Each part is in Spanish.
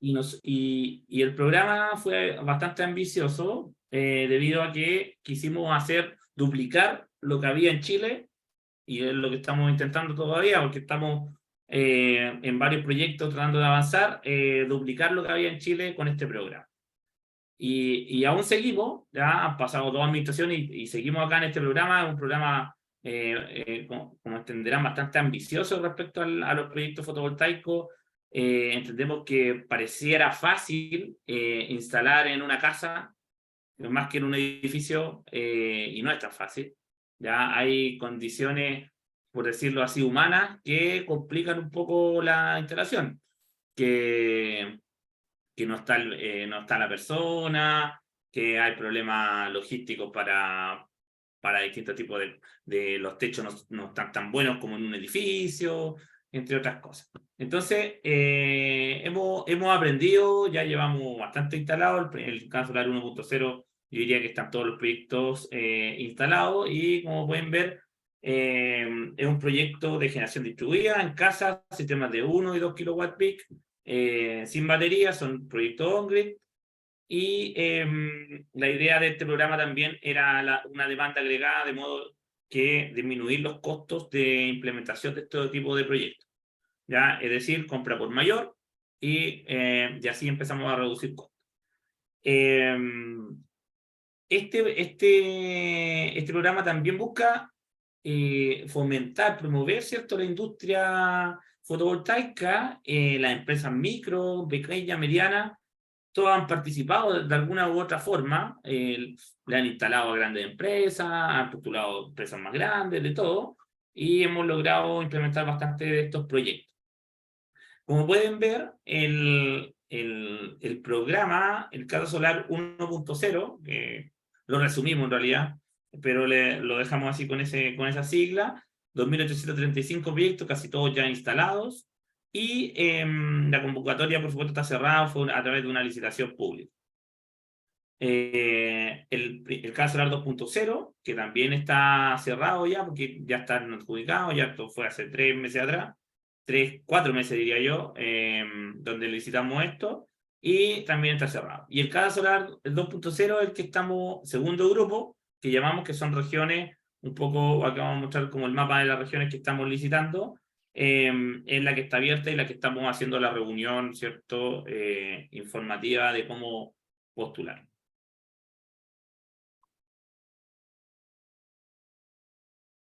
Y el programa fue bastante ambicioso debido a que quisimos duplicar lo que había en Chile, y es lo que estamos intentando todavía, porque estamos en varios proyectos tratando de avanzar, duplicar lo que había en Chile con este programa. Y aún seguimos, ya han pasado 2 administraciones y seguimos acá en este programa. Es un programa, como entenderán, bastante ambicioso respecto a los proyectos fotovoltaicos. Entendemos que pareciera fácil instalar en una casa, más que en un edificio, y no es tan fácil. Ya hay condiciones, por decirlo así, humanas, que complican un poco la instalación. Que no está la persona, que hay problemas logísticos para distintos tipos los techos no están tan buenos como en un edificio, entre otras cosas. Entonces, hemos aprendido, ya llevamos bastante instalado, el Casa Solar 1.0, yo diría que están todos los proyectos instalados, y como pueden ver, es un proyecto de generación distribuida en casas, sistemas de 1 y 2 kW peak, sin batería, son proyectos on-grid. Y la idea de este programa también era una demanda agregada, de modo que disminuir los costos de implementación de este tipo de proyectos. ¿Ya? Es decir, compra por mayor, y así empezamos a reducir costos. Este programa también busca fomentar, promover, ¿cierto?, la industria fotovoltaica. Las empresas micro, pequeñas, medianas, todos han participado de alguna u otra forma. Le han instalado a grandes empresas, han postulado empresas más grandes, de todo, y hemos logrado implementar bastante de estos proyectos. Como pueden ver, el programa, el Casa Solar 1.0, que lo resumimos en realidad, pero lo dejamos así con esa sigla: 2.835 proyectos, casi todos ya instalados, y la convocatoria, por supuesto, está cerrada, fue a través de una licitación pública. El Casa Solar 2.0, que también está cerrado ya, porque ya están adjudicados, ya esto fue hace 3 meses atrás, 4 meses diría yo, donde licitamos esto, y también está cerrado. Y el Casa Solar 2.0 es el que estamos, segundo grupo, que llamamos, que son regiones, un poco, acá vamos a mostrar como el mapa de las regiones que estamos licitando, es la que está abierta y la que estamos haciendo la reunión, ¿cierto?, informativa de cómo postular.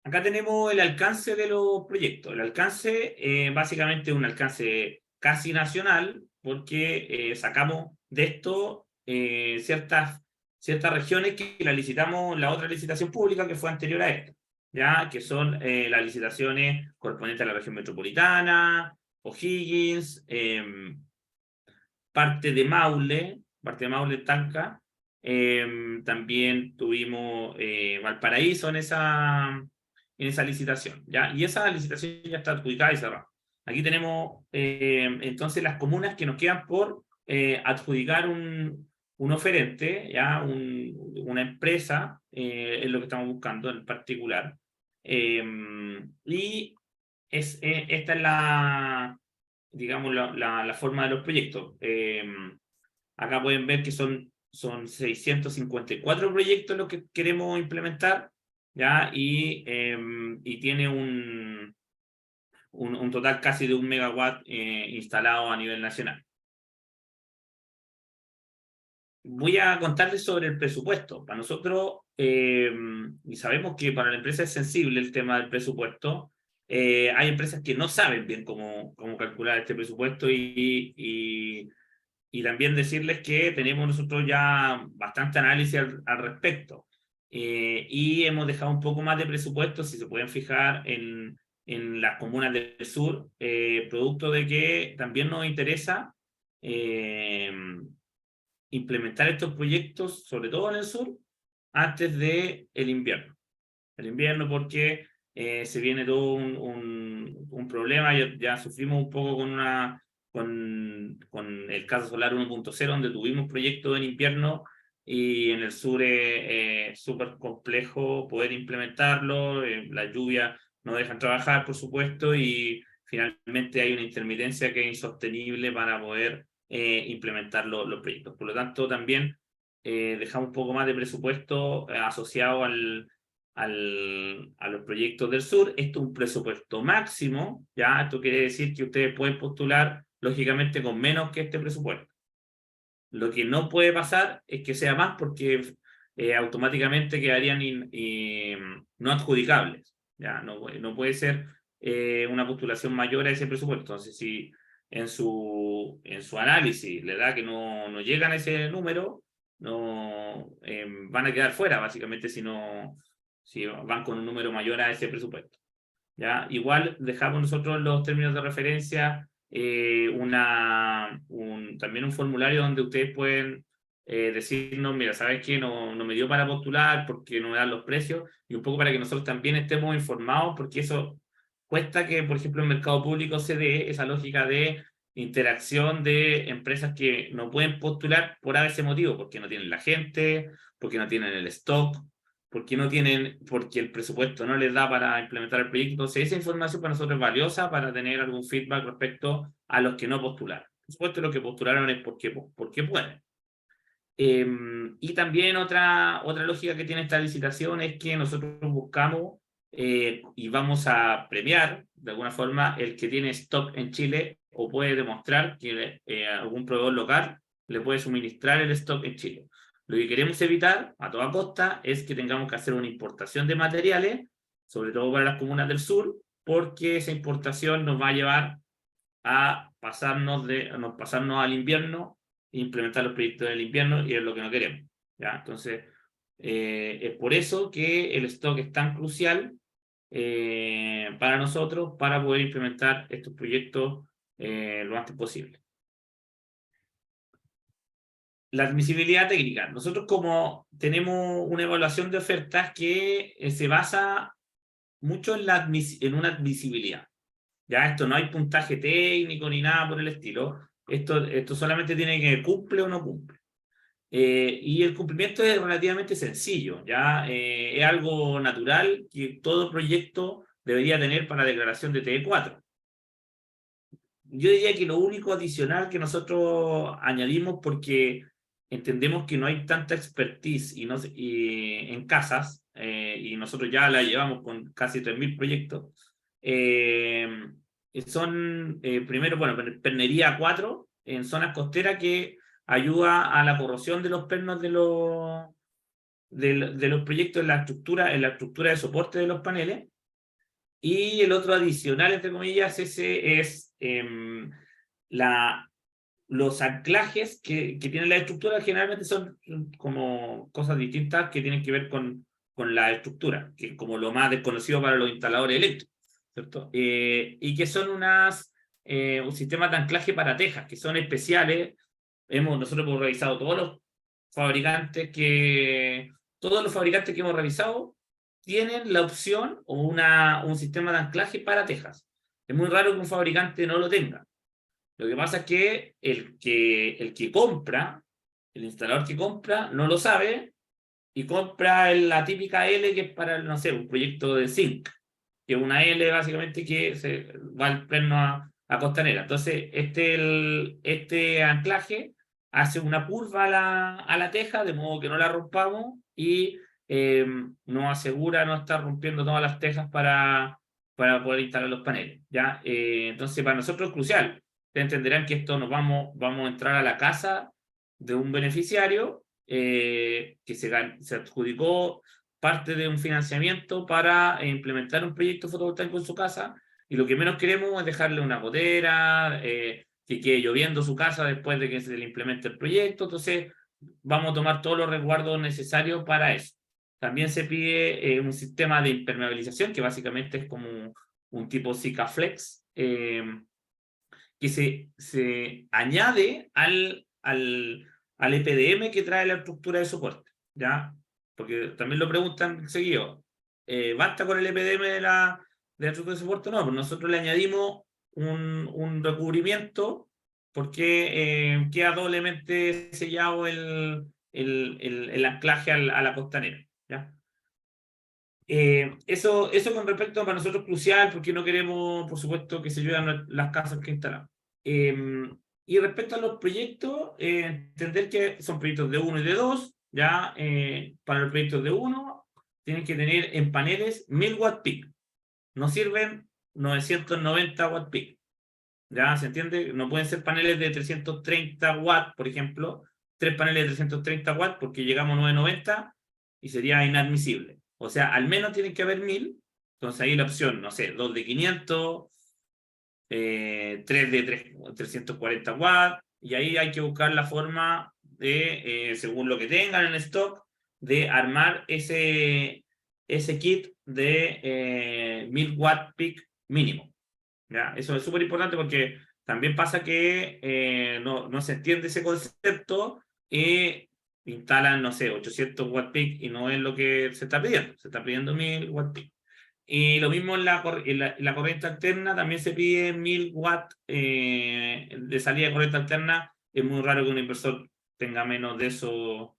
Acá tenemos el alcance de los proyectos. El alcance, básicamente, es un alcance casi nacional, porque sacamos de esto ciertas regiones que la licitamos en la otra licitación pública que fue anterior a esta, ¿ya? Que son las licitaciones correspondientes a la región metropolitana, O'Higgins, parte de Maule, Talca. También tuvimos Valparaíso en esa licitación, ¿ya? Y esa licitación ya está adjudicada y cerrada. Aquí tenemos entonces las comunas que nos quedan por adjudicar un oferente, ¿ya? Una empresa, es lo que estamos buscando en particular. Y esta es digamos, la forma de los proyectos. Acá pueden ver que son 654 proyectos los que queremos implementar, ¿ya? Y tiene un total casi de 1 megawatt instalado a nivel nacional. Voy a contarles sobre el presupuesto. Para nosotros, y sabemos que para la empresa es sensible el tema del presupuesto, hay empresas que no saben bien cómo calcular este presupuesto, y también decirles que tenemos nosotros ya bastante análisis al respecto. Y hemos dejado un poco más de presupuesto, si se pueden fijar, en las comunas del sur, producto de que también nos interesa implementar estos proyectos, sobre todo en el sur, antes del invierno. El invierno, porque se viene todo un problema. Ya sufrimos un poco con el Casa Solar 1.0, donde tuvimos proyectos en invierno, y en el sur es súper complejo poder implementarlo. Las lluvias no dejan trabajar, por supuesto, y finalmente hay una intermitencia que es insostenible para poder implementar los proyectos. Por lo tanto, también dejamos un poco más de presupuesto asociado a los proyectos del sur. Esto es un presupuesto máximo, ¿ya? Esto quiere decir que ustedes pueden postular, lógicamente, con menos que este presupuesto. Lo que no puede pasar es que sea más porque automáticamente quedarían no adjudicables. ¿Ya? No puede ser una postulación mayor a ese presupuesto. Entonces, si en su análisis le da que no llegan a ese número, no van a quedar fuera, básicamente, si van con un número mayor a ese presupuesto. ¿Ya? Igual dejamos nosotros los términos de referencia también un formulario donde ustedes pueden decirnos, mira, ¿sabes qué? No me dio para postular porque no me dan los precios, y un poco para que nosotros también estemos informados, porque eso cuesta que, por ejemplo, en mercado público se dé esa lógica de interacción de empresas que no pueden postular por ese motivo, porque no tienen la gente, porque no tienen el stock, porque el presupuesto no les da para implementar el proyecto. Entonces, esa información para nosotros es valiosa para tener algún feedback respecto a los que no postularon. Por supuesto, los que postularon es porque pueden. Y también otra lógica que tiene esta licitación es que nosotros buscamos y vamos a premiar, de alguna forma, el que tiene stock en Chile o puede demostrar que algún proveedor local le puede suministrar el stock en Chile. Lo que queremos evitar a toda costa es que tengamos que hacer una importación de materiales, sobre todo para las comunas del sur, porque esa importación nos va a llevar a pasarnos al invierno e implementar los proyectos del invierno, y es lo que no queremos. ¿Ya? Entonces, es por eso que el stock es tan crucial para nosotros, para poder implementar estos proyectos lo antes posible. La admisibilidad técnica. Nosotros, como tenemos una evaluación de ofertas que se basa mucho en una admisibilidad. Ya esto no hay puntaje técnico ni nada por el estilo. Esto solamente tiene que cumple o no cumple. Y el cumplimiento es relativamente sencillo. Ya es algo natural que todo proyecto debería tener para declaración de TE4. Yo diría que lo único adicional que nosotros añadimos, porque entendemos que no hay tanta expertise en casas, y nosotros ya la llevamos con casi 3.000 proyectos, primero, bueno, pernería 4 en zonas costeras que ayuda a la corrosión de los pernos de los proyectos en la estructura de soporte de los paneles. Y el otro adicional, entre comillas, ese es los anclajes que tiene la estructura. Generalmente son como cosas distintas que tienen que ver con la estructura, que es como lo más desconocido para los instaladores eléctricos, ¿cierto? Y que son un sistema de anclaje para tejas, que son especiales. Nosotros hemos revisado todos los fabricantes que hemos revisado tienen la opción o un sistema de anclaje para tejas. Es muy raro que un fabricante no lo tenga. Lo que pasa es que el que compra, el instalador que compra, no lo sabe y compra la típica L, que es para, no sé, un proyecto de zinc, que es una L básicamente que se va al perno a costanera. Entonces, este anclaje hace una curva a la teja, de modo que no la rompamos, y nos asegura no estar rompiendo todas las tejas para poder instalar los paneles. ¿Ya? Entonces, para nosotros es crucial. Ustedes entenderán que esto vamos a entrar a la casa de un beneficiario que se adjudicó parte de un financiamiento para implementar un proyecto fotovoltaico en su casa, y lo que menos queremos es dejarle una gotera, que quede lloviendo su casa después de que se le implemente el proyecto. Entonces vamos a tomar todos los resguardos necesarios para eso. También se pide un sistema de impermeabilización, que básicamente es como un tipo Sikaflex, que se añade al EPDM que trae la estructura de soporte, ¿ya? Porque también lo preguntan seguido. ¿Basta con el EPDM de la estructura de soporte? No, pues nosotros le añadimos un recubrimiento, porque queda doblemente sellado el anclaje a la costanera, ¿ya? Eso con respecto para nosotros es crucial porque no queremos, por supuesto, que se lluevan las casas que instalamos. Y respecto a los proyectos, entender que son proyectos de 1 y de 2, ya para los proyectos de 1 tienen que tener en paneles 1000 watt peak. No sirven 990 watt peak. ¿Ya se entiende? No pueden ser paneles de 330 watts, por ejemplo, 3 paneles de 330 watts porque llegamos a 990 y sería inadmisible. O sea, al menos tienen que haber 1000. Entonces ahí la opción, no sé, 2 de 500, 3 de 340 watts, y ahí hay que buscar la forma de, según lo que tengan en stock, de armar ese kit de 1000 watt peak mínimo. ¿Ya? Eso es súper importante porque también pasa que no se entiende ese concepto y instalan, no sé, 800 watt peak y no es lo que se está pidiendo. Se está pidiendo 1000 watt peak. Y lo mismo en la corriente alterna, también se pide 1000 watts de salida de corriente alterna. Es muy raro que un inversor tenga menos de eso,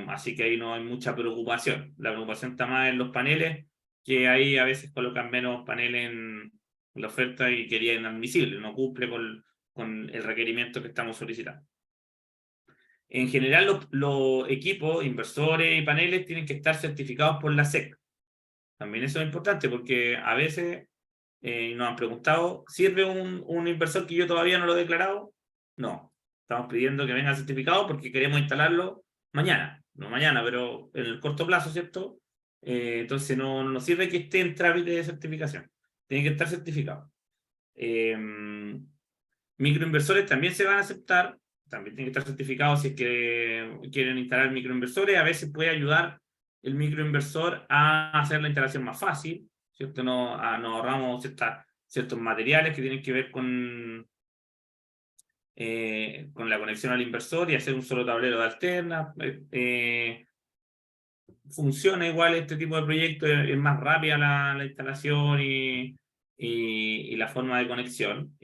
así que ahí no hay mucha preocupación. La preocupación está más en los paneles, que ahí a veces colocan menos paneles en la oferta y quería inadmisible, no cumple con el requerimiento que estamos solicitando. En general, los equipos, inversores y paneles tienen que estar certificados por la SEC. También eso es importante porque a veces nos han preguntado, ¿sirve un inversor que yo todavía no lo he declarado? No, estamos pidiendo que venga certificado porque queremos instalarlo mañana, no mañana, pero en el corto plazo, ¿cierto? Entonces no nos sirve que esté en trámite de certificación, tiene que estar certificado. Microinversores también se van a aceptar, también tienen que estar certificados si es que quieren instalar microinversores. A veces puede ayudar el microinversor a hacer la instalación más fácil, ¿cierto? Nos ahorramos ciertos materiales que tienen que ver con la conexión al inversor y hacer un solo tablero de alterna. Funciona igual este tipo de proyectos, es más rápida la instalación y la forma de conexión.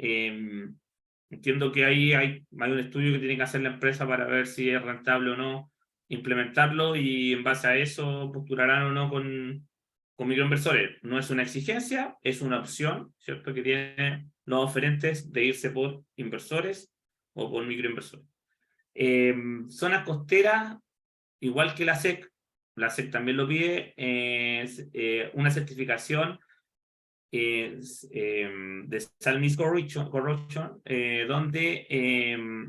Entiendo que ahí hay un estudio que tiene que hacer la empresa para ver si es rentable o no implementarlo y en base a eso postularán o no con microinversores. No es una exigencia, es una opción, ¿cierto? Que tienen los oferentes de irse por inversores o por microinversores. Zonas costeras, igual que la SEC también lo pide, una certificación de Salmis Corruption, donde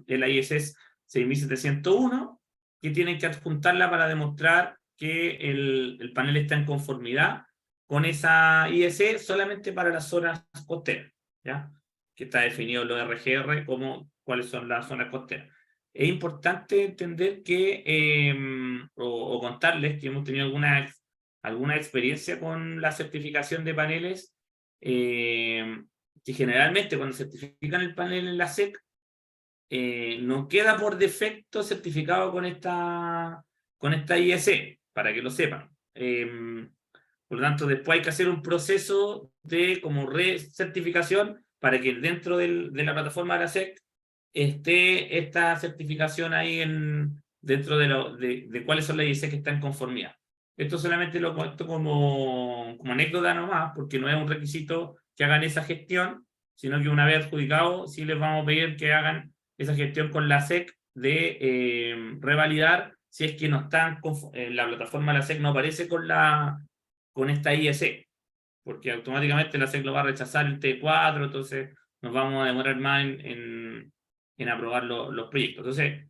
el ISS 6701, que tienen que adjuntarla para demostrar que el panel está en conformidad con esa IS solamente para las zonas costeras, ¿ya? Que está definido en los RGR como cuáles son las zonas costeras. Es importante entender que, o contarles que hemos tenido alguna experiencia con la certificación de paneles, que generalmente cuando certifican el panel en la SEC, no queda por defecto certificado con esta IEC, para que lo sepan. Por lo tanto, después hay que hacer un proceso de como recertificación para que dentro de la plataforma de la SEC esté esta certificación ahí dentro de cuáles son las IEC que están en conformidad. Esto solamente lo cuento como anécdota nomás, porque no es un requisito que hagan esa gestión, sino que una vez adjudicado, sí les vamos a pedir que hagan esa gestión con la SEC de revalidar si es que no están en la plataforma de la SEC no aparece con esta IEC, porque automáticamente la SEC lo va a rechazar el T4, entonces nos vamos a demorar más en aprobar los proyectos. Entonces,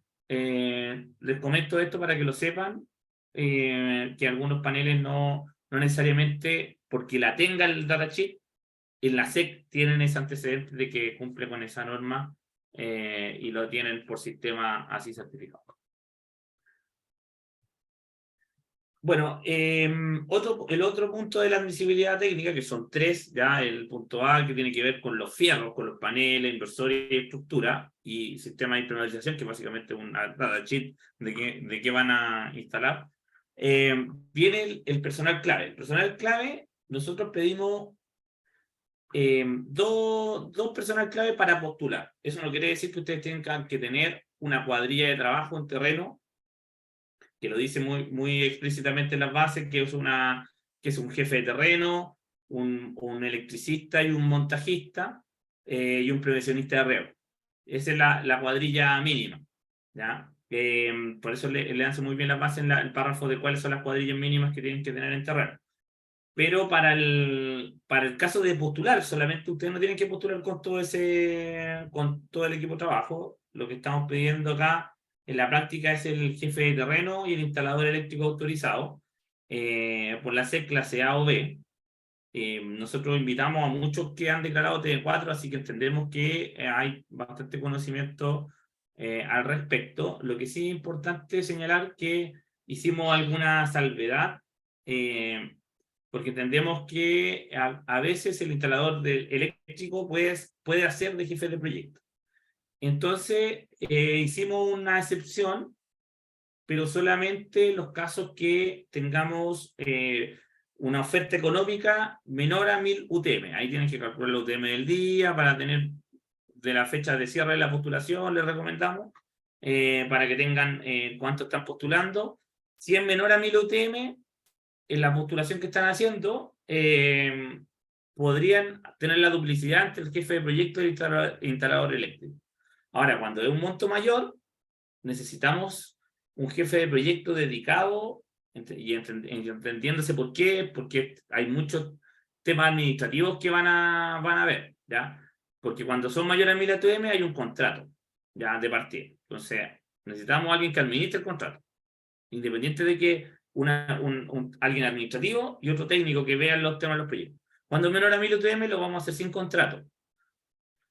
les comento esto para que lo sepan, que algunos paneles no necesariamente, porque la tenga el datasheet, en la SEC tienen ese antecedente de que cumple con esa norma y lo tienen por sistema así certificado. Bueno, el otro punto de la admisibilidad técnica, que son tres, ya el punto A, que tiene que ver con los fierros, con los paneles, inversores y estructura, y sistema de impermeabilización, que básicamente es un datasheet de qué van a instalar. Viene el personal clave. El personal clave, nosotros pedimos dos personal clave para postular. Eso no quiere decir que ustedes tengan que tener una cuadrilla de trabajo en terreno, que lo dice muy explícitamente en las bases, que es una que es un jefe de terreno, un electricista y un montajista, y un prevencionista de arreo. Esa es la cuadrilla mínima, ¿ya? Por eso le hace muy bien la base en el párrafo de cuáles son las cuadrillas mínimas que tienen que tener en terreno. Pero para el caso de postular, solamente ustedes no tienen que postular con con todo el equipo de trabajo. Lo que estamos pidiendo acá en la práctica es el jefe de terreno y el instalador eléctrico autorizado por la SEC clase A o B. Nosotros invitamos a muchos que han declarado TD4, así que entendemos que hay bastante conocimiento al respecto. Lo que sí es importante señalar que hicimos alguna salvedad, porque entendemos que a veces el instalador eléctrico puede hacer de jefe de proyecto. Entonces, hicimos una excepción, pero solamente en los casos que tengamos una oferta económica menor a 1000 UTM. Ahí tienen que calcular la UTM del día para tener de la fecha de cierre de la postulación, les recomendamos, para que tengan cuánto están postulando. Si es menor a 1000 UTM, en la postulación que están haciendo, podrían tener la duplicidad entre el jefe de proyecto y el instalador eléctrico. Ahora, cuando es un monto mayor, necesitamos un jefe de proyecto dedicado y entendiéndose por qué, porque hay muchos temas administrativos que van a ver, ¿ya? Porque cuando son mayores a 1000 ATM hay un contrato, ¿ya? De partida. Entonces, necesitamos a alguien que administre el contrato, independiente de que alguien administrativo y otro técnico que vean los temas de los proyectos. Cuando es menor a 1000 UTM lo vamos a hacer sin contrato,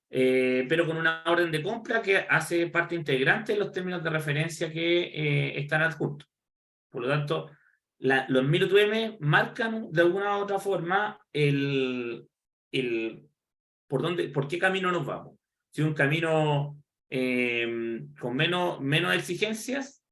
pero con una orden de compra que hace parte integrante de los términos de referencia que están adjuntos. Por lo tanto, los 1000 UTM marcan de alguna u otra forma por qué camino nos vamos. Si un camino con menos exigencias,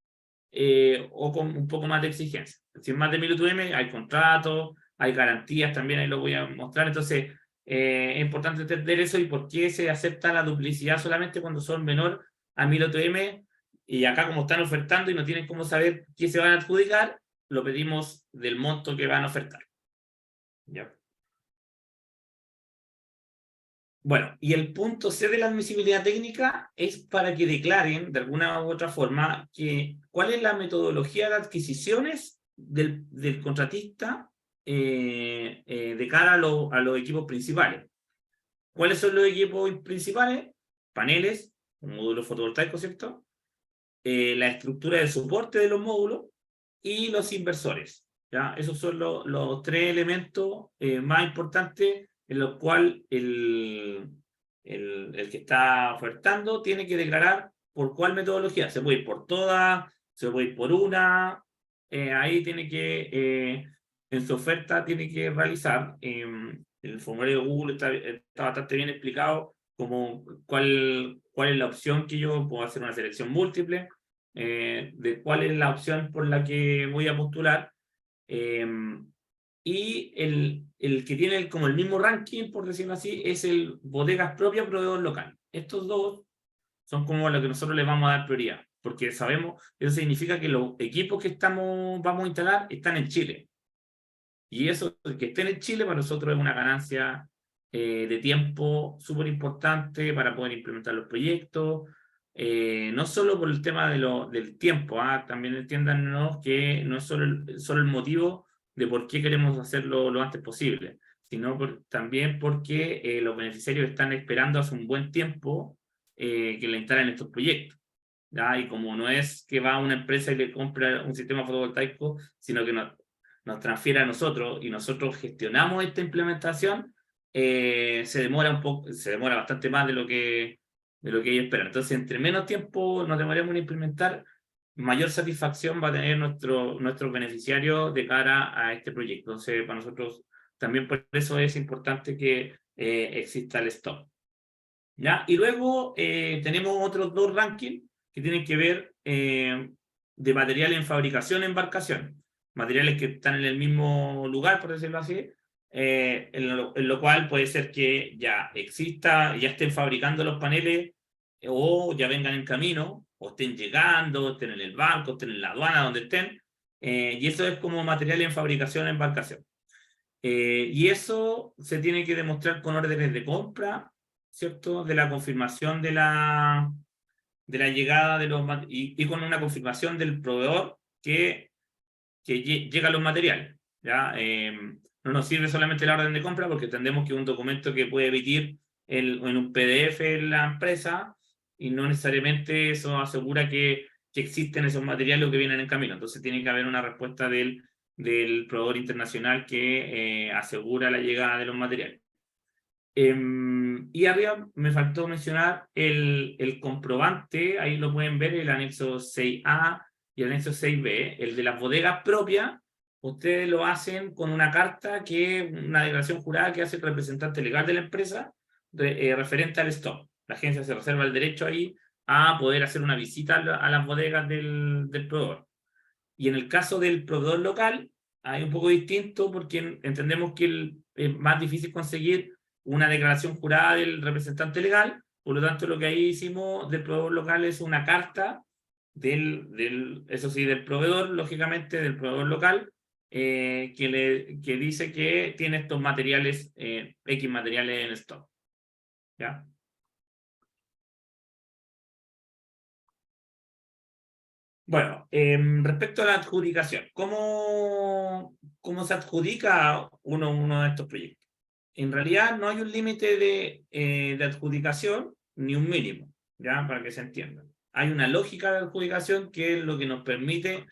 o con un poco más de exigencia. Si es más de 1000 UTM, hay contratos, hay garantías también, ahí lo voy a mostrar. Entonces, es importante entender eso y por qué se acepta la duplicidad solamente cuando son menor a 1000 UTM. Y acá, como están ofertando y no tienen cómo saber qué se van a adjudicar, lo pedimos del monto que van a ofertar. ¿Ya? Bueno, y el punto C de la admisibilidad técnica es para que declaren de alguna u otra forma cuál es la metodología de adquisiciones del contratista de cara a los equipos principales. ¿Cuáles son los equipos principales? Paneles, un módulo fotovoltaico, ¿cierto? La estructura de soporte de los módulos y los inversores. ¿Ya? Esos son los tres elementos más importantes en los cuales el que está ofertando tiene que declarar por cuál metodología. Se puede ir por todas, se puede ir por una. Ahí tiene que, en su oferta, tiene que realizar. El formulario de Google está bastante bien explicado como cuál es la opción que yo puedo hacer una selección múltiple, de cuál es la opción por la que voy a postular. Y el que tiene como el mismo ranking, por decirlo así, es el bodegas propia, proveedor local. Estos dos son como lo que nosotros le vamos a dar prioridad, porque sabemos, eso significa que los equipos que vamos a instalar están en Chile. Y eso, que estén en Chile, para nosotros es una ganancia de tiempo súper importante para poder implementar los proyectos. No solo por el tema del tiempo, también entiéndanos que no es solo el motivo de por qué queremos hacerlo lo antes posible, sino también porque los beneficiarios están esperando hace un buen tiempo que le instalen estos proyectos. ¿Ya? Y como no es que va a una empresa y le compra un sistema fotovoltaico, sino que nos transfiere a nosotros y nosotros gestionamos esta implementación, se demora bastante más de lo que ellos esperan. Entonces, entre menos tiempo nos demoremos en implementar, mayor satisfacción va a tener nuestro beneficiario de cara a este proyecto. Entonces, para nosotros también por eso es importante que exista el stop. ¿Ya? Y luego tenemos otros dos rankings que tienen que ver de material en fabricación e embarcación. Materiales que están en el mismo lugar, por decirlo así, en lo cual puede ser que ya estén fabricando los paneles, o ya vengan en camino, o estén llegando, estén en el barco, estén en la aduana, donde estén, y eso es como material en fabricación e embarcación. Y eso se tiene que demostrar con órdenes de compra, ¿cierto? De la confirmación de la llegada de los y con una confirmación del proveedor que llega a los materiales. ¿Ya? No nos sirve solamente la orden de compra porque entendemos que es un documento que puede emitir en un PDF en la empresa y no necesariamente eso asegura que existen esos materiales o que vienen en camino. Entonces tiene que haber una respuesta del proveedor internacional que asegura la llegada de los materiales. Y arriba me faltó mencionar el comprobante, ahí lo pueden ver, el anexo 6A y el anexo 6B, el de las bodegas propias. Ustedes lo hacen con una carta una declaración jurada que hace el representante legal de la empresa referente al stock. La agencia se reserva el derecho ahí a poder hacer una visita a las bodegas del proveedor. Y en el caso del proveedor local, hay un poco distinto porque entendemos que es más difícil conseguir una declaración jurada del representante legal, por lo tanto lo que ahí hicimos del proveedor local es una carta eso sí, del proveedor, lógicamente, del proveedor local, que dice que tiene estos materiales, X materiales en stock. ¿Ya? Bueno, respecto a la adjudicación, ¿cómo se adjudica uno de estos proyectos? En realidad no hay un límite de adjudicación ni un mínimo, ¿ya? Para que se entienda. Hay una lógica de adjudicación que es lo que nos permite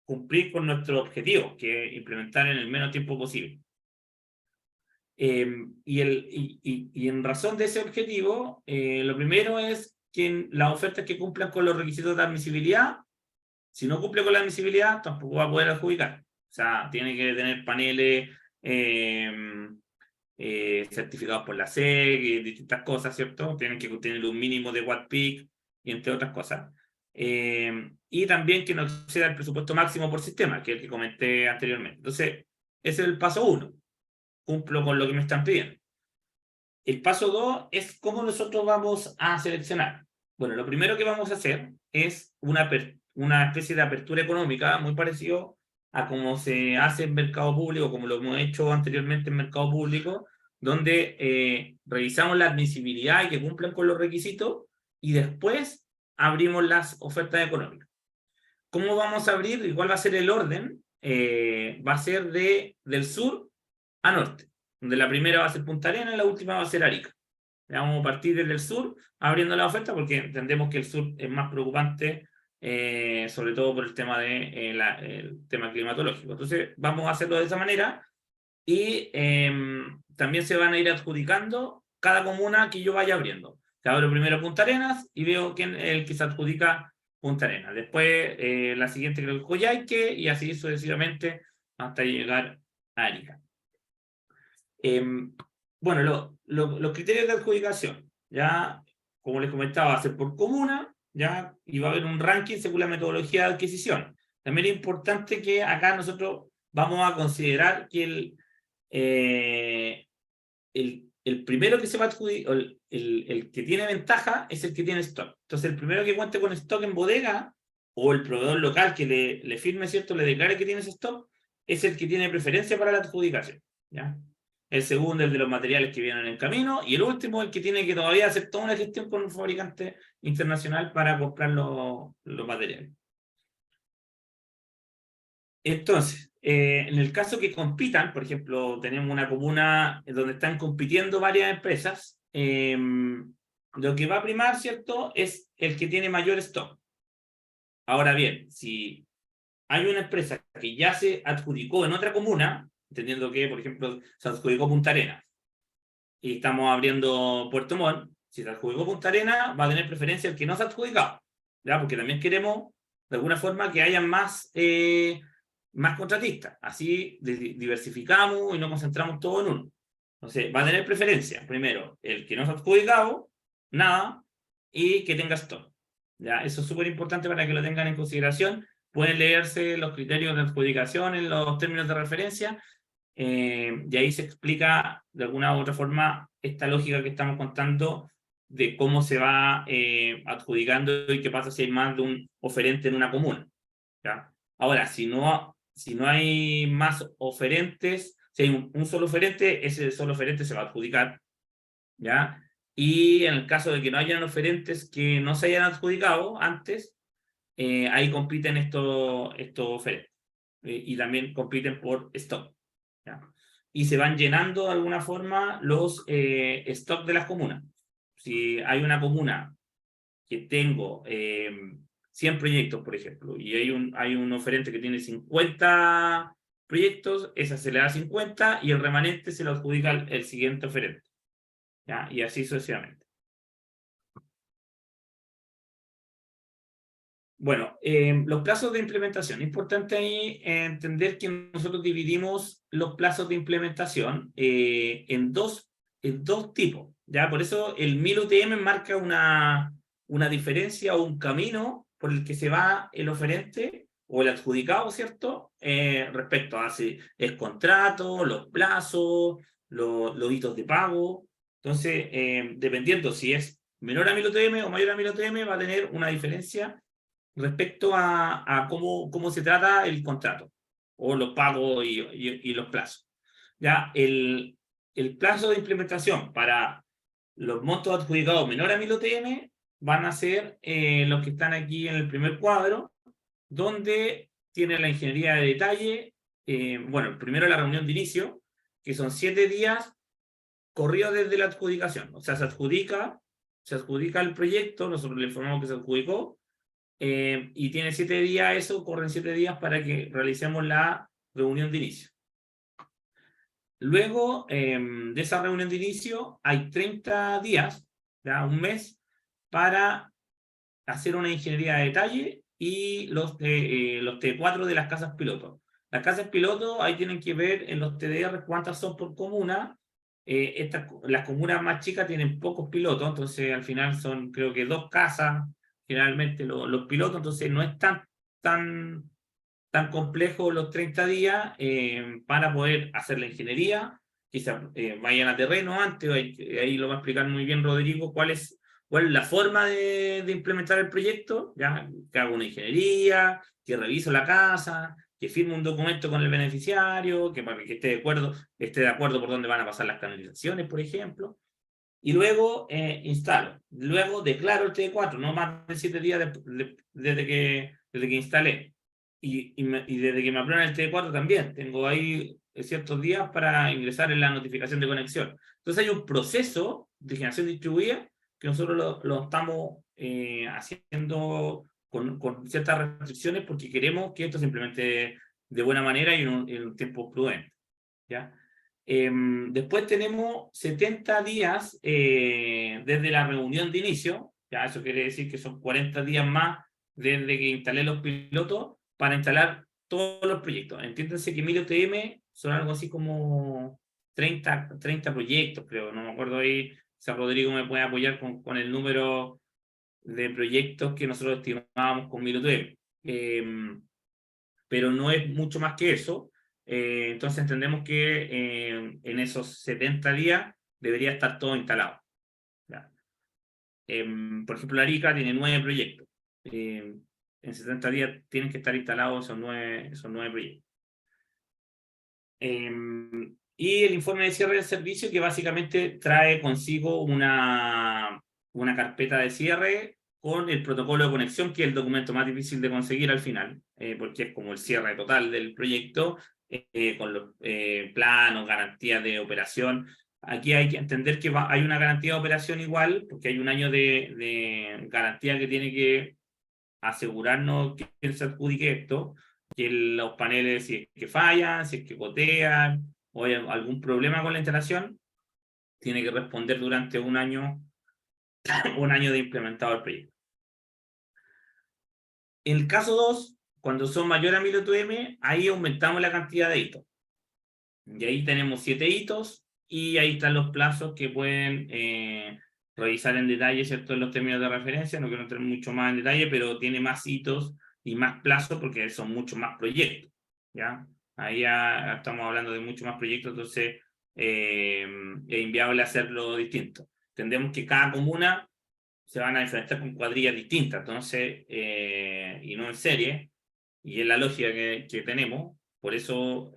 cumplir con nuestro objetivo, que es implementar en el menos tiempo posible. Y en razón de ese objetivo, lo primero es que las ofertas que cumplan con los requisitos de admisibilidad, si no cumple con la admisibilidad, tampoco va a poder adjudicar. O sea, tiene que tener paneles certificados por la SEC y distintas cosas, ¿cierto? Tienen que tener un mínimo de watt peak y entre otras cosas. Y también que no exceda el presupuesto máximo por sistema, que es el que comenté anteriormente. Entonces, ese es el paso 1. Cumplo con lo que me están pidiendo. El paso 2 es cómo nosotros vamos a seleccionar. Bueno, lo primero que vamos a hacer es una especie de apertura económica muy parecido a como se hace en mercado público, como lo hemos hecho anteriormente en mercado público, donde revisamos la admisibilidad y que cumplan con los requisitos y después abrimos las ofertas económicas. ¿Cómo vamos a abrir y cuál va a ser el orden? Va a ser del sur a norte, donde la primera va a ser Punta Arenas y la última va a ser Arica. Vamos a partir desde el sur, abriendo la oferta, porque entendemos que el sur es más preocupante, sobre todo por el tema el tema climatológico. Entonces, vamos a hacerlo de esa manera y también se van a ir adjudicando cada comuna que yo vaya abriendo. Abro primero Punta Arenas y veo quién es el que se adjudica Punta Arenas. Después, la siguiente creo que es Coyhaique y así sucesivamente hasta llegar a Arica. Bueno, los criterios de adjudicación, ya, como les comentaba, va a ser por comuna, ya, y va a haber un ranking según la metodología de adquisición. También es importante que acá nosotros vamos a considerar que el primero que se va a adjudicar, el que tiene ventaja es el que tiene stock. Entonces, el primero que cuente con stock en bodega, o el proveedor local que le firme, ¿cierto?, le declare que tiene ese stock, es el que tiene preferencia para la adjudicación, ¿ya? El segundo, el de los materiales que vienen en camino, y el último, el que tiene que todavía hacer toda una gestión con un fabricante internacional para comprar los materiales. Entonces, en el caso que compitan, por ejemplo, tenemos una comuna donde están compitiendo varias empresas, lo que va a primar, ¿cierto?, es el que tiene mayor stock. Ahora bien, si hay una empresa que ya se adjudicó en otra comuna, entendiendo que, por ejemplo, se adjudicó Punta Arenas, y estamos abriendo Puerto Montt, si se adjudicó Punta Arenas, va a tener preferencia el que no se ha adjudicado, ¿ya? Porque también queremos, de alguna forma, que haya más contratistas. Así diversificamos y no concentramos todo en uno. Entonces, va a tener preferencia, primero, el que no se ha adjudicado, nada, y que tenga stock. ¿Ya? Eso es súper importante para que lo tengan en consideración. Pueden leerse los criterios de adjudicación en los términos de referencia, y ahí se explica de alguna u otra forma esta lógica que estamos contando de cómo se va adjudicando y qué pasa si hay más de un oferente en una comuna, ¿ya? Ahora, si si no hay más oferentes, si hay un solo oferente, ese solo oferente se va a adjudicar, ¿ya? Y en el caso de que no hayan oferentes que no se hayan adjudicado antes, ahí compiten estos oferentes. Y también compiten por stock, ¿ya? Y se van llenando de alguna forma los stock de las comunas. Si hay una comuna que tengo 100 proyectos, por ejemplo, y hay un oferente que tiene 50 proyectos, esa se le da 50 y el remanente se lo adjudica el siguiente oferente, ¿ya? Y así sucesivamente. Bueno, los plazos de implementación. Importante ahí entender que nosotros dividimos los plazos de implementación en dos tipos, ¿ya? Por eso el 1000 UTM marca una diferencia o un camino por el que se va el oferente o el adjudicado, ¿cierto? Respecto a si el contrato, los plazos, los hitos de pago. Entonces, dependiendo si es menor a 1000 UTM o mayor a 1000 UTM, va a tener una diferencia respecto a cómo se trata el contrato o los pagos y los plazos. Ya, el plazo de implementación para los montos adjudicados menor a 1000 OTM van a ser los que están aquí en el primer cuadro, donde tiene la ingeniería de detalle, bueno, primero la reunión de inicio, que son 7 días corridos desde la adjudicación. O sea, se adjudica el proyecto, nosotros le informamos que se adjudicó, y tiene 7 días eso, corren 7 días para que realicemos la reunión de inicio. Luego de esa reunión de inicio hay 30 días, ya un mes, para hacer una ingeniería de detalle y los T4 de las casas piloto. Las casas piloto, ahí tienen que ver en los TDR cuántas son por comuna. Las comunas más chicas tienen pocos pilotos, entonces al final son creo que 2 casas generalmente los pilotos, entonces no es tan complejo los 30 días para poder hacer la ingeniería, quizás vayan a terreno antes, ahí lo va a explicar muy bien Rodrigo, cuál es la forma de implementar el proyecto, ya que hago una ingeniería, que reviso la casa, que firme un documento con el beneficiario, que para que esté de acuerdo por dónde van a pasar las canalizaciones, por ejemplo, y luego instalo. Luego declaro el T4, no más de 7 días desde que instalé. Y desde que me aprueban el T4 también. Tengo ahí ciertos días para ingresar en la notificación de conexión. Entonces hay un proceso de generación distribuida que nosotros lo estamos haciendo con ciertas restricciones porque queremos que esto se implemente de buena manera y en un tiempo prudente, ¿ya? Después tenemos 70 días desde la reunión de inicio, ya eso quiere decir que son 40 días más desde que instalé los pilotos para instalar todos los proyectos. Entiéndanse que 1000 OTM son algo así como 30 proyectos, creo, no me acuerdo ahí, si Rodrigo me puede apoyar con el número de proyectos que nosotros estimábamos con 1000 OTM. Pero no es mucho más que eso. Entonces entendemos que en esos 70 días debería estar todo instalado. ¿Ya? Por ejemplo, Arica tiene 9 proyectos. En 70 días tienen que estar instalados esos 9 proyectos. Y el informe de cierre del servicio que básicamente trae consigo una carpeta de cierre con el protocolo de conexión, que es el documento más difícil de conseguir al final, porque es como el cierre total del proyecto, con los planos, garantías de operación. Aquí hay que entender que hay una garantía de operación igual, porque hay un año de garantía que tiene que asegurarnos que se adjudique esto, que los paneles, si es que fallan, si es que gotean, o hay algún problema con la instalación, tiene que responder durante un año de implementado el proyecto. En el caso 2, cuando son mayores a 1000 UTM, ahí aumentamos la cantidad de hitos. Y ahí tenemos 7 hitos, y ahí están los plazos que pueden revisar en detalle, ¿cierto? En los términos de referencia, no quiero entrar mucho más en detalle, pero tiene más hitos y más plazos porque son muchos más proyectos, ¿ya? Ahí ya estamos hablando de muchos más proyectos, entonces es inviable hacerlo distinto. Entendemos que cada comuna se van a enfrentar con cuadrillas distintas, entonces, y no en serie, y es la lógica que tenemos, Por eso,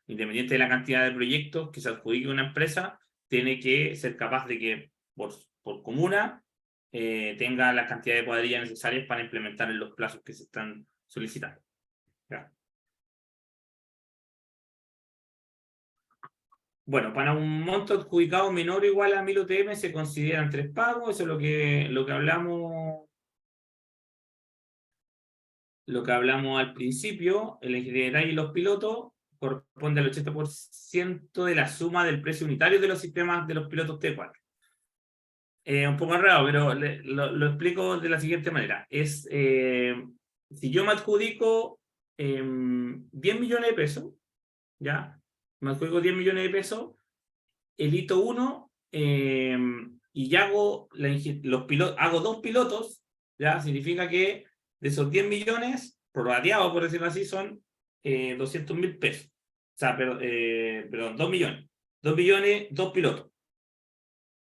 independiente de la cantidad de proyectos que se adjudique a una empresa, tiene que ser capaz de que por comuna tenga la cantidad de cuadrillas necesarias para implementar en los plazos que se están solicitando. ¿Ya? Bueno, para un monto adjudicado menor o igual a 1000 UTM se consideran 3 pagos, eso es lo que hablamos al principio. El detalle y los pilotos corresponde al 80% de la suma del precio unitario de los sistemas de los pilotos T4. Un poco enredado, pero lo explico de la siguiente manera. Si yo me adjudico 10 millones de pesos, ¿ya? Me adjudico 10 millones de pesos, el hito 1, y ya hago, hago 2 pilotos, ¿ya? Significa que de esos 10 millones, prorrateados, por decirlo así, son 200.000 pesos. O sea, perdón, 2 millones. 2 millones, 2 pilotos.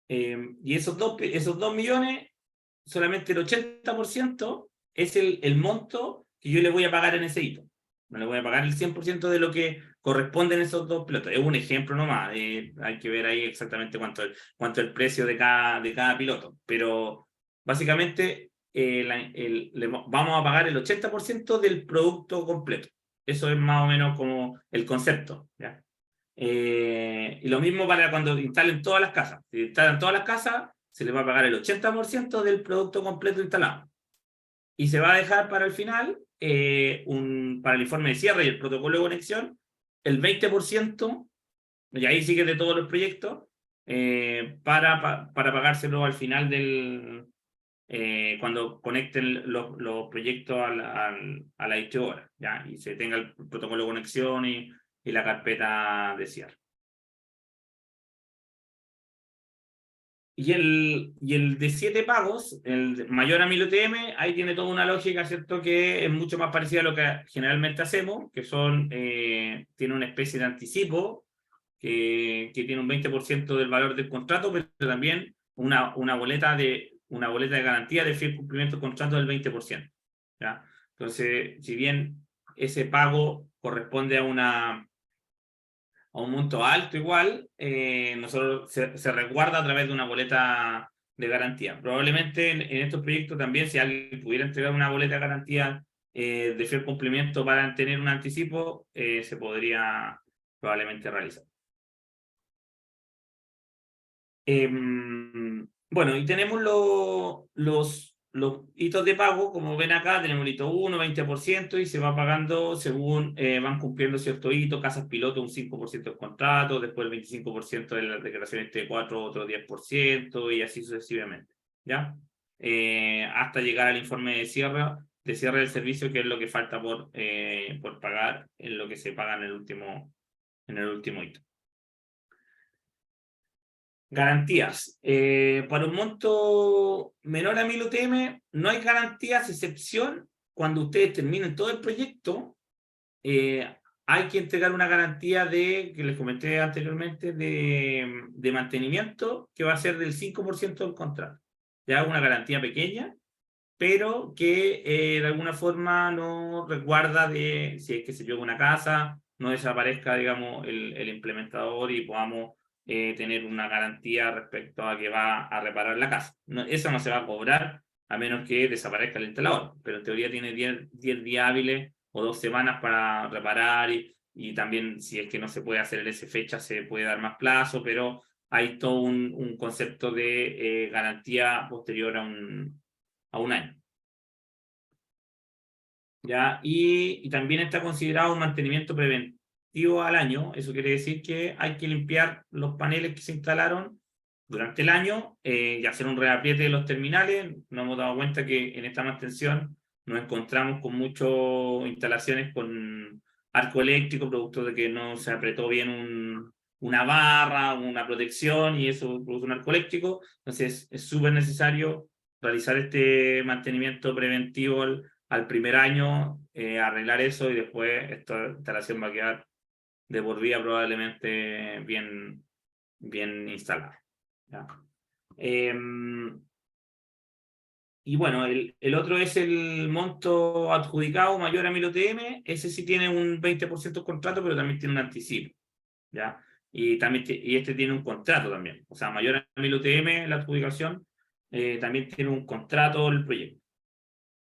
Y esos 2 millones, solamente el 80% es el monto que yo le voy a pagar en ese hito. No le voy a pagar el 100% de lo que corresponden esos 2 pilotos. Es un ejemplo nomás. Hay que ver ahí exactamente cuánto es el precio de cada piloto. Pero básicamente vamos a pagar el 80% del producto completo. Eso es más o menos como el concepto, ¿ya? Y lo mismo para cuando instalen todas las casas. Si instalan todas las casas, se les va a pagar el 80% del producto completo instalado. Y se va a dejar para el final, para el informe de cierre y el protocolo de conexión, el 20%, y ahí sigue de todos los proyectos, para pagárselo al final cuando conecten los proyectos a la distribuidora, ¿ya? Y se tenga el protocolo de conexión y la carpeta de cierre. Y el de 7 pagos, el mayor a 1000 UTM, ahí tiene toda una lógica, ¿cierto? Que es mucho más parecida a lo que generalmente hacemos, que tiene una especie de anticipo, que tiene un 20% del valor del contrato, pero también una boleta de garantía de fiel cumplimiento del contrato del 20%. ¿Ya? Entonces, si bien ese pago corresponde a un monto alto igual, nosotros se resguarda a través de una boleta de garantía. Probablemente en estos proyectos también, si alguien pudiera entregar una boleta de garantía de fiel cumplimiento para tener un anticipo, se podría probablemente realizar. Bueno, y tenemos los hitos de pago, como ven acá, tenemos el hito 1, 20%, y se va pagando según van cumpliendo ciertos hitos, casas piloto un 5% del contrato, después el 25% de las declaraciones T4, otro 10%, y así sucesivamente, ¿ya? Hasta llegar al informe de cierre del servicio, que es lo que falta por pagar, en lo que se paga en el último hito. Garantías. Para un monto menor a 1000 UTM no hay garantías, excepción cuando ustedes terminen todo el proyecto. Hay que entregar una garantía que les comenté anteriormente, de mantenimiento, que va a ser del 5% del contrato. Ya una garantía pequeña, pero que de alguna forma no resguarda de si es que se lleva una casa, no desaparezca, digamos, el implementador y podamos tener una garantía respecto a que va a reparar la casa. Eso no se va a cobrar a menos que desaparezca el instalador, pero en teoría tiene 10 días hábiles o 2 semanas para reparar, y también si es que no se puede hacer en esa fecha se puede dar más plazo, pero hay todo un concepto de garantía posterior a un año. ¿Ya? Y también está considerado un mantenimiento preventivo al año. Eso quiere decir que hay que limpiar los paneles que se instalaron durante el año y hacer un reapriete de los terminales. Nos hemos dado cuenta que en esta mantención nos encontramos con muchas instalaciones con arco eléctrico, producto de que no se apretó bien una barra, una protección, y eso produce un arco eléctrico. Entonces es súper necesario realizar este mantenimiento preventivo al primer año, arreglar eso, y después esta instalación va a quedar de por vida probablemente bien instalada. ¿Ya? Y bueno, el otro es el monto adjudicado mayor a 1000 UTM. Ese sí tiene un 20% de contrato, pero también tiene un anticipo, ¿ya? Y, también y este tiene un contrato también. O sea, mayor a 1000 UTM la adjudicación, también tiene un contrato el proyecto.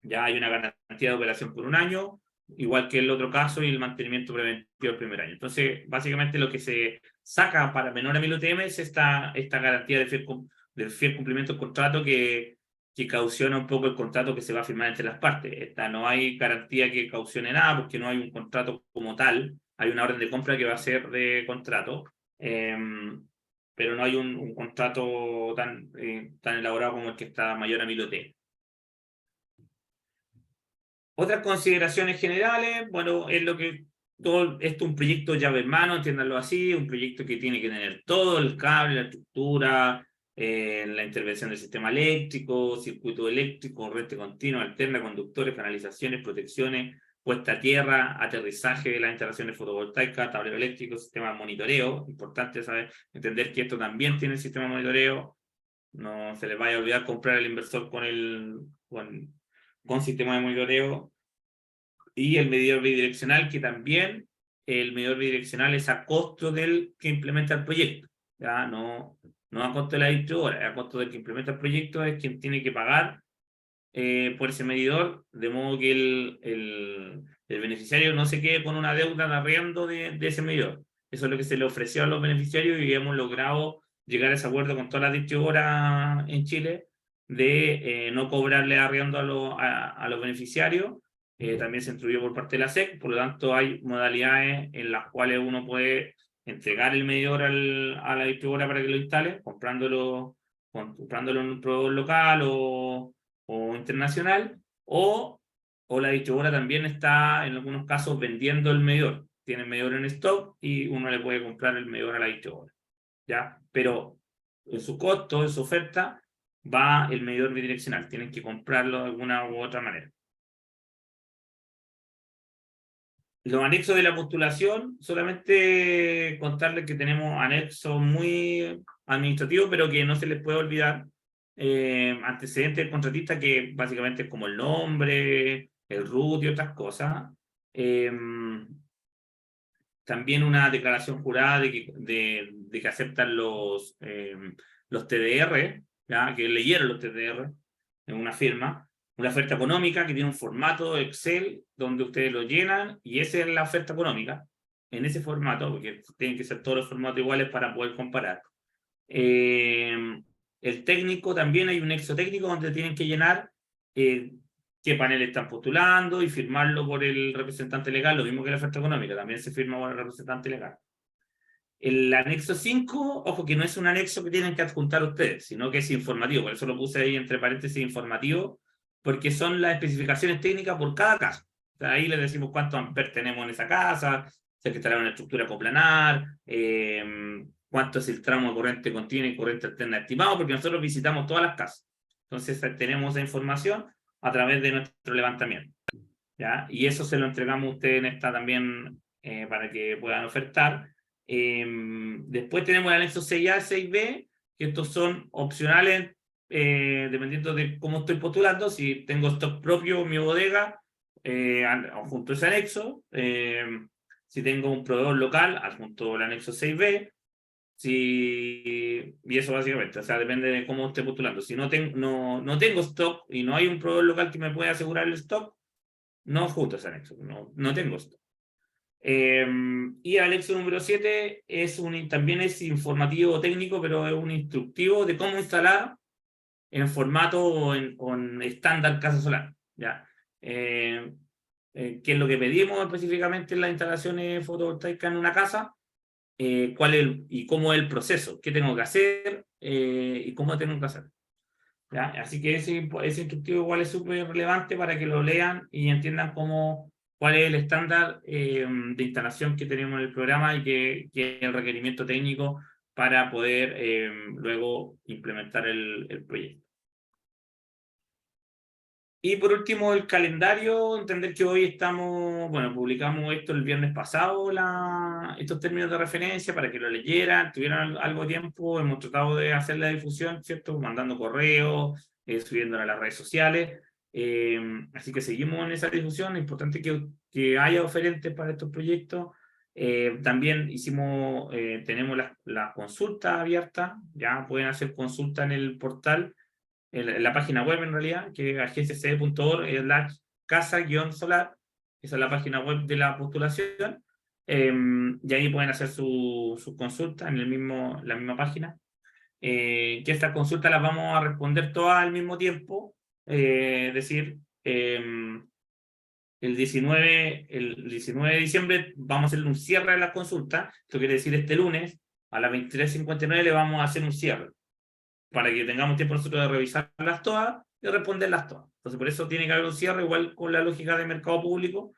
Ya hay una garantía de operación por un año, igual que el otro caso, y el mantenimiento preventivo el primer año. Entonces, básicamente lo que se saca para menor a 1000 UTM es esta garantía de fiel cumplimiento del contrato que cautiona un poco el contrato que se va a firmar entre las partes. No hay garantía que caucione nada porque no hay un contrato como tal, hay una orden de compra que va a ser de contrato, pero no hay un contrato tan elaborado como el que está mayor a 1000 UTM. Otras consideraciones generales, bueno, es lo que todo esto es un proyecto llave en mano, entiéndanlo así, un proyecto que tiene que tener todo el cable, la estructura, la intervención del sistema eléctrico, circuito eléctrico, red continua, alterna, conductores, canalizaciones, protecciones, puesta a tierra, aterrizaje de las instalaciones fotovoltaicas, tablero eléctrico, sistema de monitoreo. Importante saber, entender que esto también tiene el sistema de monitoreo. No se les vaya a olvidar comprar el inversor con sistema de monitoreo. Y el medidor bidireccional, que también el medidor bidireccional es a costo del que implementa el proyecto, ¿ya? No a costo de la distribuidora, a costo del que implementa el proyecto es quien tiene que pagar por ese medidor, de modo que el beneficiario no se quede con una deuda de arriendo de ese medidor. Eso es lo que se le ofreció a los beneficiarios y hemos logrado llegar a ese acuerdo con todas las distribuidoras en Chile de no cobrarle arriendo a los beneficiarios. También se instruyó por parte de la SEC, por lo tanto hay modalidades en las cuales uno puede entregar el medidor a la distribuidora para que lo instale, comprándolo en un proveedor local o internacional, o la distribuidora también está en algunos casos vendiendo el medidor. Tiene el medidor en stock y uno le puede comprar el medidor a la distribuidora, ¿ya? Pero en su costo, en su oferta, va el medidor bidireccional. Tienen que comprarlo de alguna u otra manera. Los anexos de la postulación, solamente contarles que tenemos anexos muy administrativos, pero que no se les puede olvidar. Antecedentes del contratista, que básicamente es como el nombre, el RUT y otras cosas. Eh, También una declaración jurada de que aceptan los TDR, ¿ya? Que leyeron los TDR en una firma. Una oferta económica que tiene un formato Excel donde ustedes lo llenan y esa es la oferta económica. En ese formato, porque tienen que ser todos los formatos iguales para poder comparar. El técnico también hay un nexo técnico donde tienen que llenar eh, qué panel están postulando y firmarlo por el representante legal, lo mismo que la oferta económica, también se firma por el representante legal. El anexo 5, ojo que no es un anexo que tienen que adjuntar ustedes, sino que es informativo, por eso lo puse ahí entre paréntesis informativo, porque son las especificaciones técnicas por cada caso. O sea, ahí les decimos cuántos amperes tenemos en esa casa, si hay que instalar una estructura coplanar, cuánto es el tramo de corriente continua y corriente alterna estimado, porque nosotros visitamos todas las casas. Entonces tenemos esa información a través de nuestro levantamiento, ¿ya? Y eso se lo entregamos a ustedes en esta también para que puedan ofertar. Después tenemos el anexo 6A y 6B, que estos son opcionales dependiendo de cómo estoy postulando. Si tengo stock propio en mi bodega, adjunto ese anexo. Si tengo un proveedor local, adjunto el anexo 6B. Y eso básicamente, o sea, depende de cómo esté postulando. Si no tengo stock y no hay un proveedor local que me pueda asegurar el stock, no adjunto ese anexo, no tengo stock. Y el anexo número 7 también es informativo técnico, pero es un instructivo de cómo instalar en formato con estándar casa solar, ¿ya? ¿Qué es lo que pedimos específicamente en las instalaciones fotovoltaicas en una casa? Y cómo es el proceso, qué tengo que hacer y cómo tengo que hacer, ¿ya? Así que ese instructivo igual es súper relevante para que lo lean y entiendan cuál es el estándar de instalación que tenemos en el programa y que es el requerimiento técnico para poder luego implementar el proyecto. Y por último, el calendario, entender que hoy estamos, bueno, publicamos esto el viernes pasado, estos términos de referencia para que lo leyeran, tuvieran algo de tiempo, hemos tratado de hacer la difusión, ¿cierto? Mandando correos, subiéndolo a las redes sociales, así que seguimos en esa difusión, es importante que haya oferentes para estos proyectos. También tenemos las consultas abiertas, ya pueden hacer consulta en el portal, en la página web en realidad, que es agenciacd.org, es la casa-solar, esa es la página web de la postulación, y ahí pueden hacer su consulta en la misma página, que estas consultas las vamos a responder todas al mismo tiempo, es decir, el 19 de diciembre vamos a hacer un cierre de las consultas, esto quiere decir este lunes a las 23:59 le vamos a hacer un cierre, para que tengamos tiempo nosotros de revisarlas todas y responderlas todas. Entonces, por eso tiene que haber un cierre, igual con la lógica de mercado público,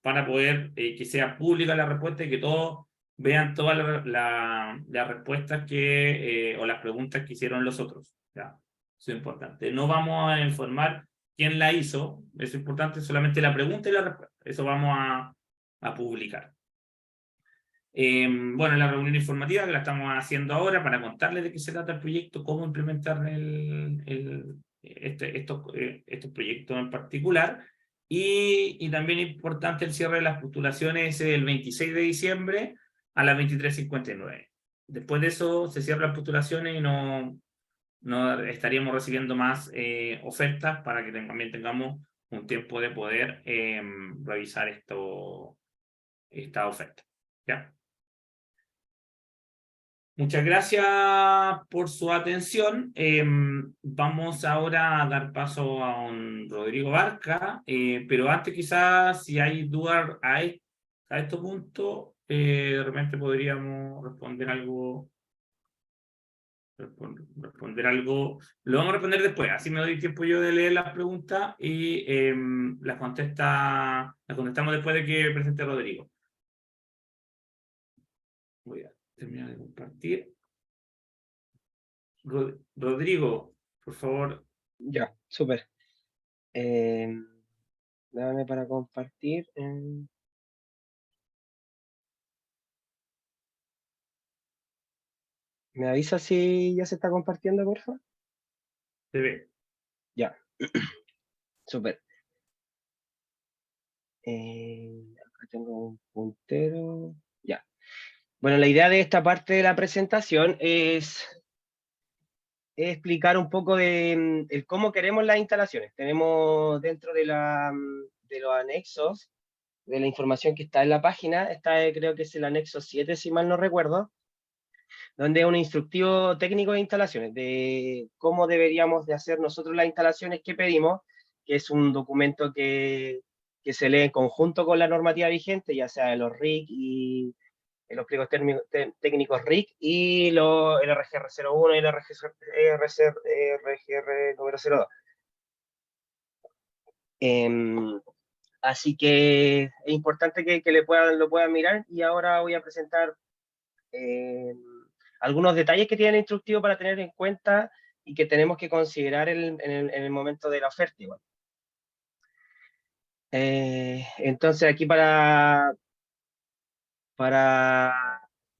para poder que sea pública la respuesta y que todos vean todas las respuestas o las preguntas que hicieron los otros. ¿Ya? Eso es importante. No vamos a informar quién la hizo, eso es importante, solamente la pregunta y la respuesta. Eso vamos a publicar. Bueno, la reunión informativa que la estamos haciendo ahora para contarles de qué se trata el proyecto, cómo implementar estos proyectos en particular, y también importante el cierre de las postulaciones el 26 de diciembre a las 23:59. Después de eso se cierran las postulaciones y no estaríamos recibiendo más ofertas para que también tengamos un tiempo de poder revisar esta oferta. ¿Ya? Muchas gracias por su atención. Vamos ahora a dar paso a un Rodrigo Barca, pero antes quizás si hay dudas a este punto, de repente podríamos responder algo. Responder algo. Lo vamos a responder después, así me doy tiempo yo de leer las preguntas y las contestamos después de que presente Rodrigo. Voy a terminar de compartir. Rodrigo, por favor. Ya, súper. Dame para compartir. ¿Me avisa si ya se está compartiendo, por favor? Se ve. Ya, súper. Acá tengo un puntero. Ya. Bueno, la idea de esta parte de la presentación es explicar un poco de el cómo queremos las instalaciones. Tenemos dentro de los anexos, de la información que está en la página, creo que es el anexo 7, si mal no recuerdo, donde es un instructivo técnico de instalaciones, de cómo deberíamos de hacer nosotros las instalaciones que pedimos, que es un documento que se lee en conjunto con la normativa vigente, ya sea de los RIC y los pliegos técnicos RIC y el RGR01 y el RGR número 02. Así que es importante que lo puedan mirar, y ahora voy a presentar algunos detalles que tiene el instructivo para tener en cuenta y que tenemos que considerar en el momento de la oferta igual. Entonces aquí para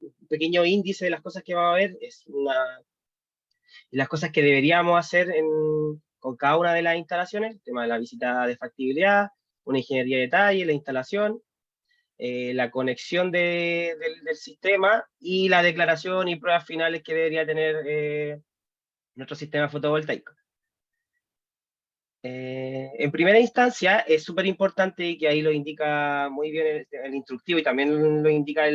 un pequeño índice de las cosas que va a haber, las cosas que deberíamos hacer con cada una de las instalaciones: el tema de la visita de factibilidad, una ingeniería de detalle, la instalación, la conexión del sistema y la declaración y pruebas finales que debería tener nuestro sistema fotovoltaico. En primera instancia, es súper importante, y que ahí lo indica muy bien el instructivo y también lo indica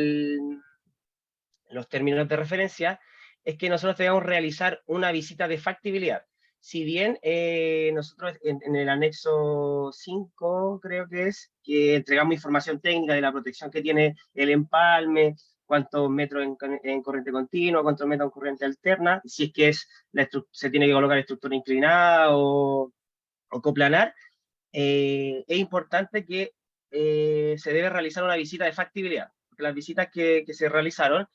los términos de referencia, es que nosotros debemos realizar una visita de factibilidad. Si bien nosotros en el anexo 5, creo que es, que entregamos información técnica de la protección que tiene el empalme, cuántos metros en corriente continua, cuántos metros en corriente alterna, si es que se tiene que colocar estructura inclinada o coplanar, es importante que se debe realizar una visita de factibilidad, porque las visitas que se realizaron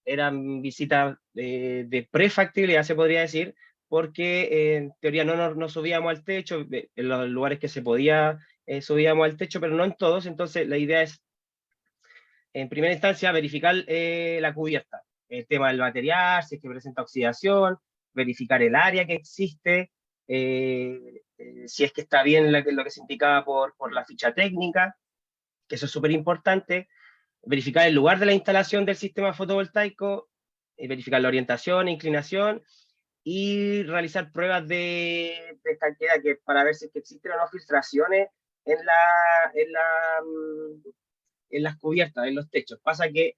eran visitas de prefactibilidad, se podría decir, porque en teoría no subíamos al techo, en los lugares que se podía subíamos al techo, pero no en todos. Entonces la idea es, en primera instancia, verificar la cubierta, el tema del material, si es que presenta oxidación, verificar el área que existe, si es que está bien lo que se indicaba por la ficha técnica, que eso es súper importante, verificar el lugar de la instalación del sistema fotovoltaico, verificar la orientación, inclinación, y realizar pruebas de estanqueidad para ver si es que existen o no filtraciones en en las cubiertas, en los techos. Pasa que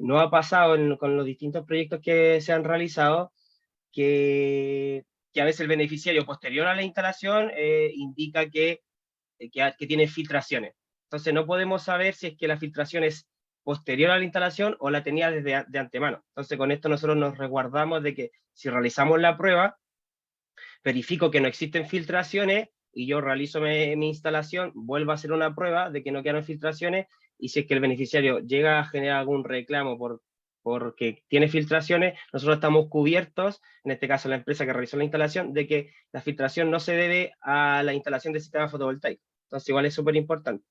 no ha pasado con los distintos proyectos que se han realizado que a veces el beneficiario posterior a la instalación indica que tiene filtraciones. Entonces no podemos saber si es que la filtración es posterior a la instalación o la tenía desde de antemano. Entonces con esto nosotros nos resguardamos de que si realizamos la prueba, verifico que no existen filtraciones y yo realizo mi instalación, vuelvo a hacer una prueba de que no quedan filtraciones, y si es que el beneficiario llega a generar algún reclamo porque tiene filtraciones, nosotros estamos cubiertos, en este caso la empresa que realizó la instalación, de que la filtración no se debe a la instalación del sistema fotovoltaico. Entonces igual es súper importante.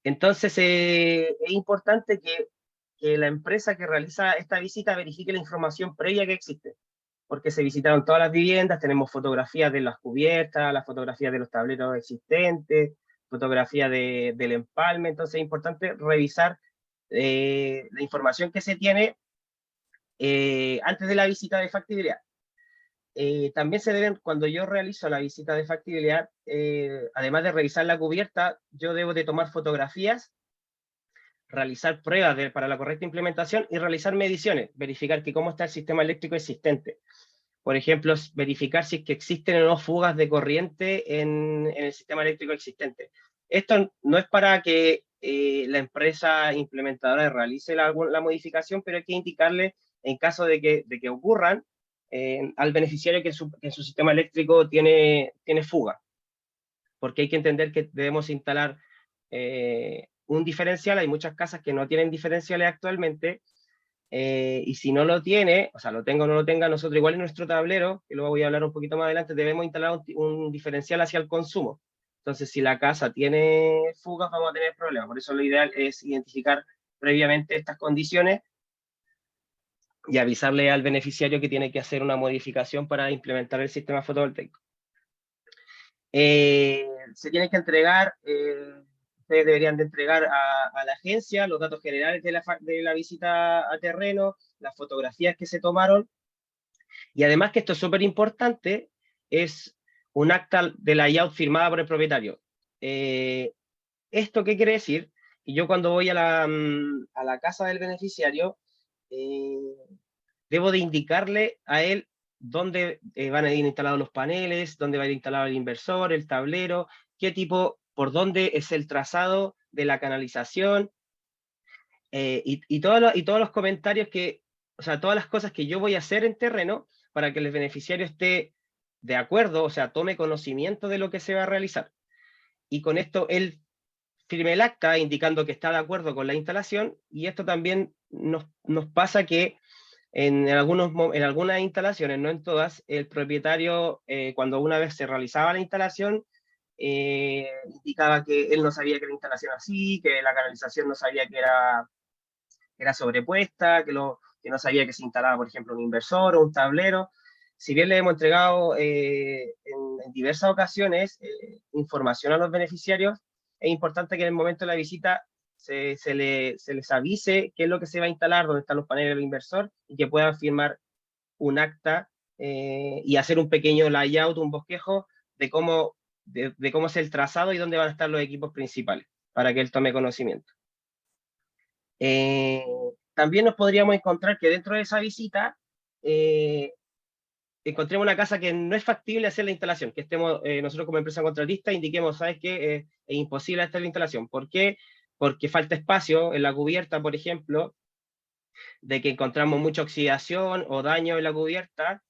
Entonces es importante que la empresa que realiza esta visita verifique la información previa que existe, porque se visitaron todas las viviendas, tenemos fotografías de las cubiertas, las fotografías de los tableros existentes, fotografía del empalme. Entonces es importante revisar la información que se tiene antes de la visita de factibilidad. También se deben, cuando yo realizo la visita de factibilidad, además de revisar la cubierta, yo debo de tomar fotografías, realizar pruebas para la correcta implementación y realizar mediciones, verificar que cómo está el sistema eléctrico existente. Por ejemplo, verificar si es que existen o no fugas de corriente en el sistema eléctrico existente. Esto no es para que la empresa implementadora realice la modificación, pero hay que indicarle en caso de que ocurran al beneficiario que en su sistema eléctrico tiene fuga. Porque hay que entender que debemos instalar un diferencial. Hay muchas casas que no tienen diferenciales actualmente, y si no lo tiene, o sea, lo tenga o no lo tenga, nosotros igual en nuestro tablero, que luego voy a hablar un poquito más adelante, debemos instalar un diferencial hacia el consumo. Entonces, si la casa tiene fugas, vamos a tener problemas. Por eso lo ideal es identificar previamente estas condiciones y avisarle al beneficiario que tiene que hacer una modificación para implementar el sistema fotovoltaico. Se tienen que entregar, ustedes deberían de entregar a la agencia los datos generales de la visita a terreno, las fotografías que se tomaron, y además que esto es súper importante, es un acta de layout firmada por el propietario. ¿Esto qué quiere decir? Que yo cuando voy a la casa del beneficiario, debo de indicarle a él dónde van a ir instalados los paneles, dónde va a ir instalado el inversor, el tablero, por dónde es el trazado de la canalización, y todos los comentarios o sea, todas las cosas que yo voy a hacer en terreno para que el beneficiario esté de acuerdo, o sea, tome conocimiento de lo que se va a realizar. Y con esto él firme el acta indicando que está de acuerdo con la instalación, y esto también nos pasa que en algunas instalaciones, no en todas, el propietario, cuando una vez se realizaba la instalación, indicaba que él no sabía que la instalación así, que la canalización no sabía que era sobrepuesta, que no sabía que se instalaba, por ejemplo, un inversor o un tablero. Si bien le hemos entregado en diversas ocasiones información a los beneficiarios, es importante que en el momento de la visita se les avise qué es lo que se va a instalar, dónde están los paneles del inversor, y que puedan firmar un acta y hacer un pequeño layout, un bosquejo de cómo es el trazado y dónde van a estar los equipos principales, para que él tome conocimiento. También nos podríamos encontrar que dentro de esa visita encontremos una casa que no es factible hacer la instalación, que estemos nosotros como empresa contratista indiquemos, ¿sabes qué? Es imposible hacer la instalación. ¿Por qué? Porque falta espacio en la cubierta, por ejemplo, de que encontramos mucha oxidación o daño en la cubierta,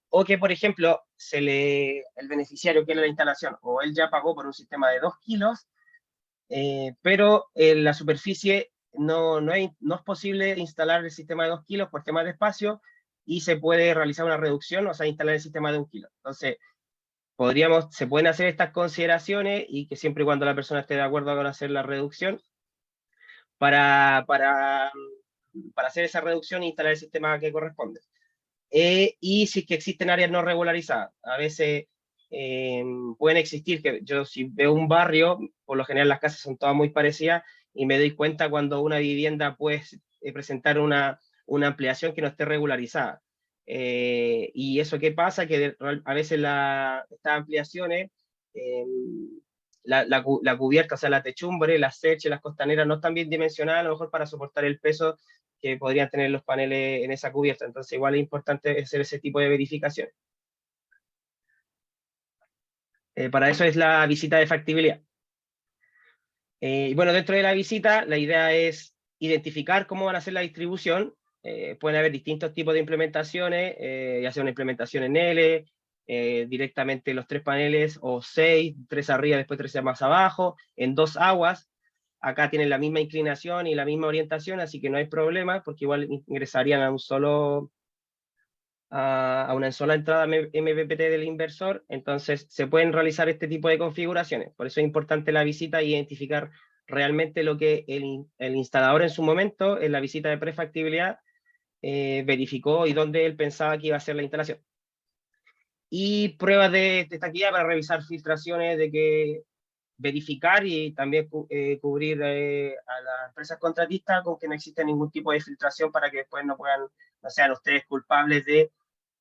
o que, por ejemplo, el beneficiario quiere la instalación, o él ya pagó por un sistema de 2 kilos, pero en la superficie no es posible instalar el sistema de 2 kilos por temas de espacio, y se puede realizar una reducción, o sea, instalar el sistema de 1 kilo. Entonces, se pueden hacer estas consideraciones y que siempre y cuando la persona esté de acuerdo con hacer la reducción, para hacer esa reducción e instalar el sistema que corresponde. Y si es que existen áreas no regularizadas, a veces pueden existir, que yo si veo un barrio, por lo general las casas son todas muy parecidas, y me doy cuenta cuando una vivienda puede presentar una ampliación que no esté regularizada. Y eso qué pasa, que a veces estas ampliaciones, la cubierta, o sea, la techumbre, las seches, las costaneras no están bien dimensionadas, a lo mejor para soportar el peso que podrían tener los paneles en esa cubierta. Entonces, igual es importante hacer ese tipo de verificaciones. Para eso es la visita de factibilidad. Y bueno, dentro de la visita, la idea es identificar cómo van a ser la distribución. Pueden haber distintos tipos de implementaciones, ya sea una implementación en L, directamente los 3 paneles, o 6, 3 arriba, después 3 más abajo, en 2 aguas. Acá tienen la misma inclinación y la misma orientación, así que no hay problema, porque igual ingresarían a una sola entrada MPPT del inversor. Entonces se pueden realizar este tipo de configuraciones. Por eso es importante la visita e identificar realmente lo que el instalador en su momento, en la visita de prefactibilidad, verificó y dónde él pensaba que iba a ser la instalación. Y pruebas de estaquilla para revisar filtraciones, verificar y también cubrir a las empresas contratistas con que no existe ningún tipo de filtración, para que después no sean ustedes culpables de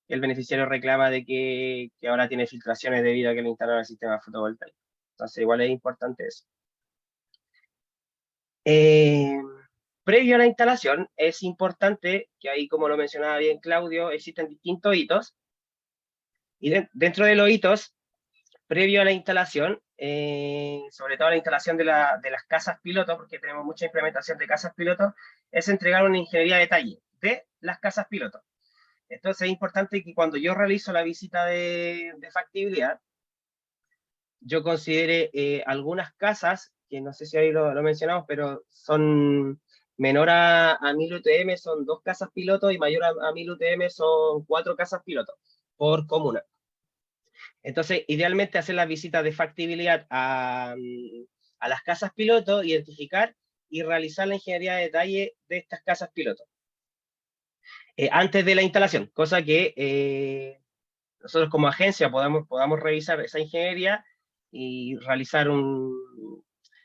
que el beneficiario reclama de que ahora tiene filtraciones debido a que le instalaron el sistema fotovoltaico. Entonces, igual es importante eso. Previo a la instalación, es importante que ahí, como lo mencionaba bien Claudio, existen distintos hitos. Y dentro de los hitos, previo a la instalación, sobre todo la instalación de las casas piloto, porque tenemos mucha implementación de casas piloto, es entregar una ingeniería de detalle de las casas piloto. Entonces es importante que cuando yo realizo la visita de factibilidad, yo considere algunas casas, que no sé si ahí lo mencionamos, pero son menor a 1000 UTM, son 2 casas piloto, y mayor a 1000 UTM son 4 casas piloto por comuna. Entonces, idealmente hacer las visitas de factibilidad a las casas piloto, identificar y realizar la ingeniería de detalle de estas casas piloto antes de la instalación, cosa que nosotros como agencia podamos revisar esa ingeniería y realizar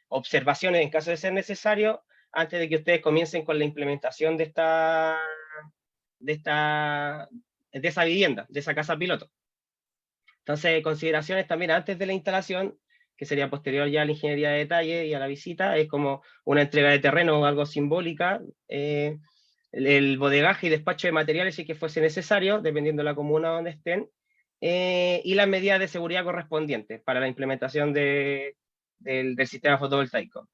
observaciones en caso de ser necesario, antes de que ustedes comiencen con la implementación de esa vivienda, de esa casa piloto. Entonces, consideraciones también antes de la instalación, que sería posterior ya a la ingeniería de detalle y a la visita, es como una entrega de terreno o algo simbólica, el bodegaje y despacho de materiales si que fuese necesario, dependiendo de la comuna donde estén, y las medidas de seguridad correspondientes para la implementación del sistema fotovoltaico.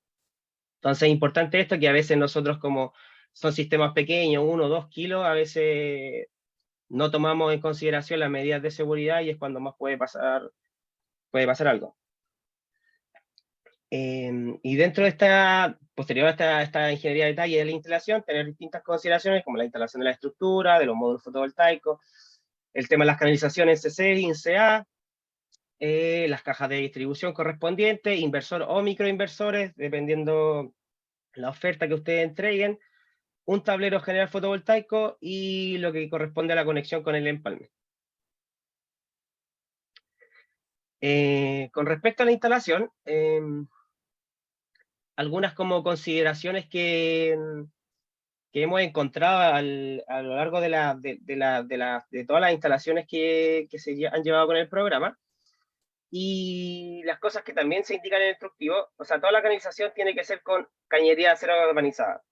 Entonces es importante esto, que a veces nosotros, como son sistemas pequeños, 1 o 2 kilos, a veces no tomamos en consideración las medidas de seguridad, y es cuando más puede pasar algo. Y dentro de posterior a esta ingeniería de detalle de la instalación, tener distintas consideraciones, como la instalación de la estructura, de los módulos fotovoltaicos, el tema de las canalizaciones CC y CA, las cajas de distribución correspondientes, inversor o microinversores, dependiendo la oferta que ustedes entreguen, un tablero general fotovoltaico y lo que corresponde a la conexión con el empalme. Con respecto a la instalación, algunas como consideraciones que hemos encontrado a lo largo de todas las instalaciones que se han llevado con el programa, y las cosas que también se indican en el instructivo. O sea, toda la canalización tiene que ser con cañería de acero galvanizada.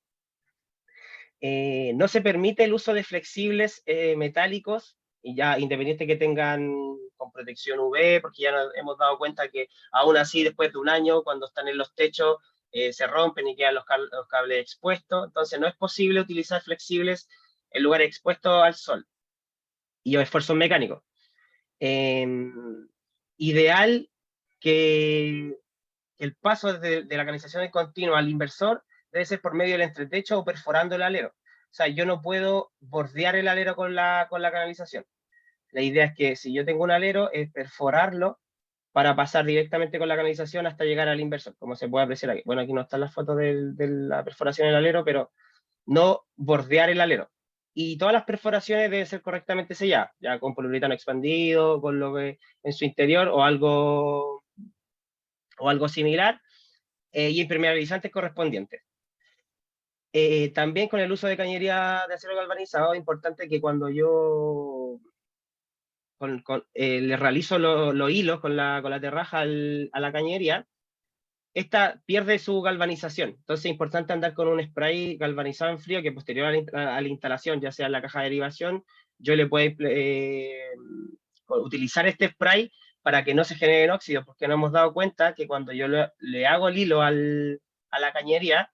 No se permite el uso de flexibles metálicos, y ya independiente que tengan con protección UV, porque ya nos hemos dado cuenta que aún así, después de un año, cuando están en los techos, se rompen y quedan los cables expuestos. Entonces no es posible utilizar flexibles en lugares expuestos al sol y a esfuerzos mecánicos. Ideal que el paso de la canalización continua al inversor debe ser por medio del entretecho o perforando el alero, O sea, yo no puedo bordear el alero con la canalización. La idea es que si yo tengo un alero, es perforarlo para pasar directamente con la canalización hasta llegar al inversor, como se puede apreciar aquí. Bueno, aquí no están las fotos de la perforación del alero, pero no bordear el alero. Y todas las perforaciones deben ser correctamente selladas, ya con poliuretano expandido, con lo que en su interior o algo similar, y impermeabilizantes correspondientes. También con el uso de cañería de acero galvanizado, es importante que cuando yo le realizo los hilos con la terraja a la cañería, esta pierde su galvanización. Entonces es importante andar con un spray galvanizado en frío que posterior a la instalación, ya sea en la caja de derivación, yo le puedo utilizar este spray para que no se generen óxidos, porque nos hemos dado cuenta que cuando yo le hago el hilo a la cañería,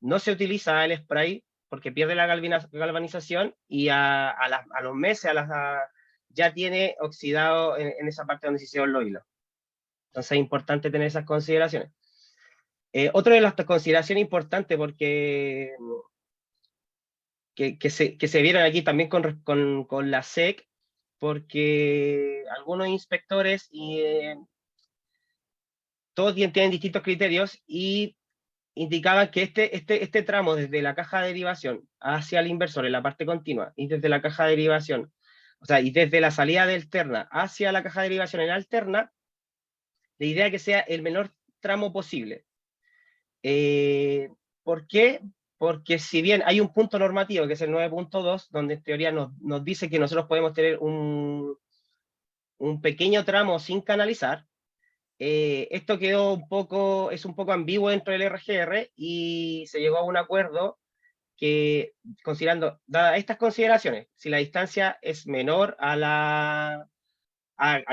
no se utiliza el spray porque pierde la galvanización y a los meses ya tiene oxidado en esa parte donde se hicieron los hilos. Entonces es importante tener esas consideraciones. Otra de las consideraciones importantes porque que se vieron aquí también con la SEC, porque algunos inspectores todos tienen distintos criterios y indicaban que este tramo desde la caja de derivación hacia el inversor en la parte continua y desde la caja de derivación, o sea, y desde la salida de alterna hacia la caja de derivación en alterna, la idea es que sea el menor tramo posible. ¿Por qué? Porque si bien hay un punto normativo, que es el 9.2, donde en teoría nos dice que nosotros podemos tener un pequeño tramo sin canalizar, esto es un poco ambiguo dentro del RGR y se llegó a un acuerdo que, considerando, dadas estas consideraciones, si la distancia es menor a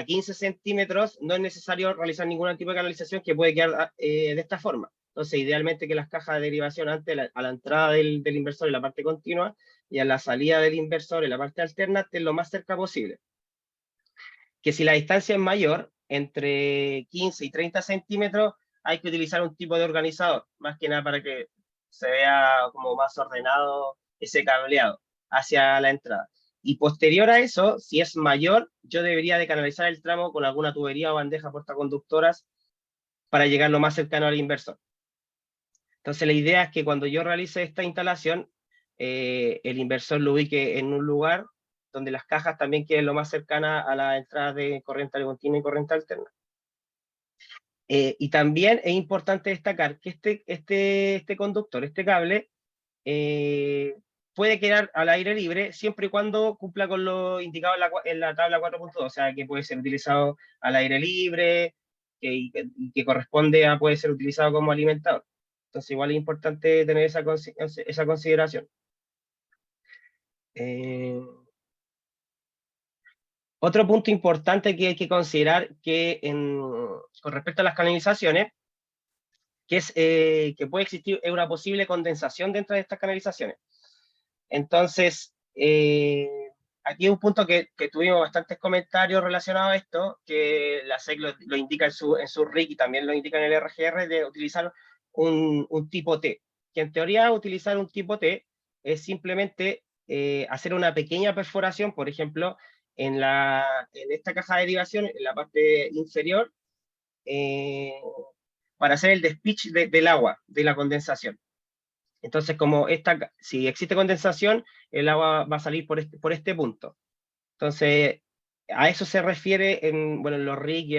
15 centímetros, no es necesario realizar ningún tipo de canalización que puede quedar de esta forma. Entonces, idealmente que las cajas de derivación a la entrada del inversor en la parte continua y a la salida del inversor en la parte alterna estén lo más cerca posible. Que si la distancia es mayor, entre 15 y 30 centímetros, hay que utilizar un tipo de organizador, más que nada para que se vea como más ordenado ese cableado hacia la entrada. Y posterior a eso, si es mayor, yo debería de canalizar el tramo con alguna tubería o bandeja portaconductoras para llegar lo más cercano al inversor. Entonces la idea es que cuando yo realice esta instalación, el inversor lo ubique en un lugar donde las cajas también queden lo más cercanas a la entrada de corriente continua y corriente alterna. Y también es importante destacar que este conductor, este cable, puede quedar al aire libre siempre y cuando cumpla con lo indicado en la tabla 4.2, o sea, que puede ser utilizado al aire libre, y que corresponde a puede ser utilizado como alimentador. Entonces igual es importante tener esa consideración. Otro punto importante que hay que considerar con respecto a las canalizaciones, que es que puede existir una posible condensación dentro de estas canalizaciones. Entonces, aquí un punto que tuvimos bastantes comentarios relacionados a esto, que la SEC lo indica en su RIC y también lo indica en el RGR, de utilizar un tipo T, que en teoría utilizar un tipo T es simplemente hacer una pequeña perforación, por ejemplo, en esta caja de derivación, en la parte inferior, para hacer el despitch del agua, de la condensación. Entonces, si existe condensación, el agua va a salir por este punto. Entonces, a eso se refiere en los RIC y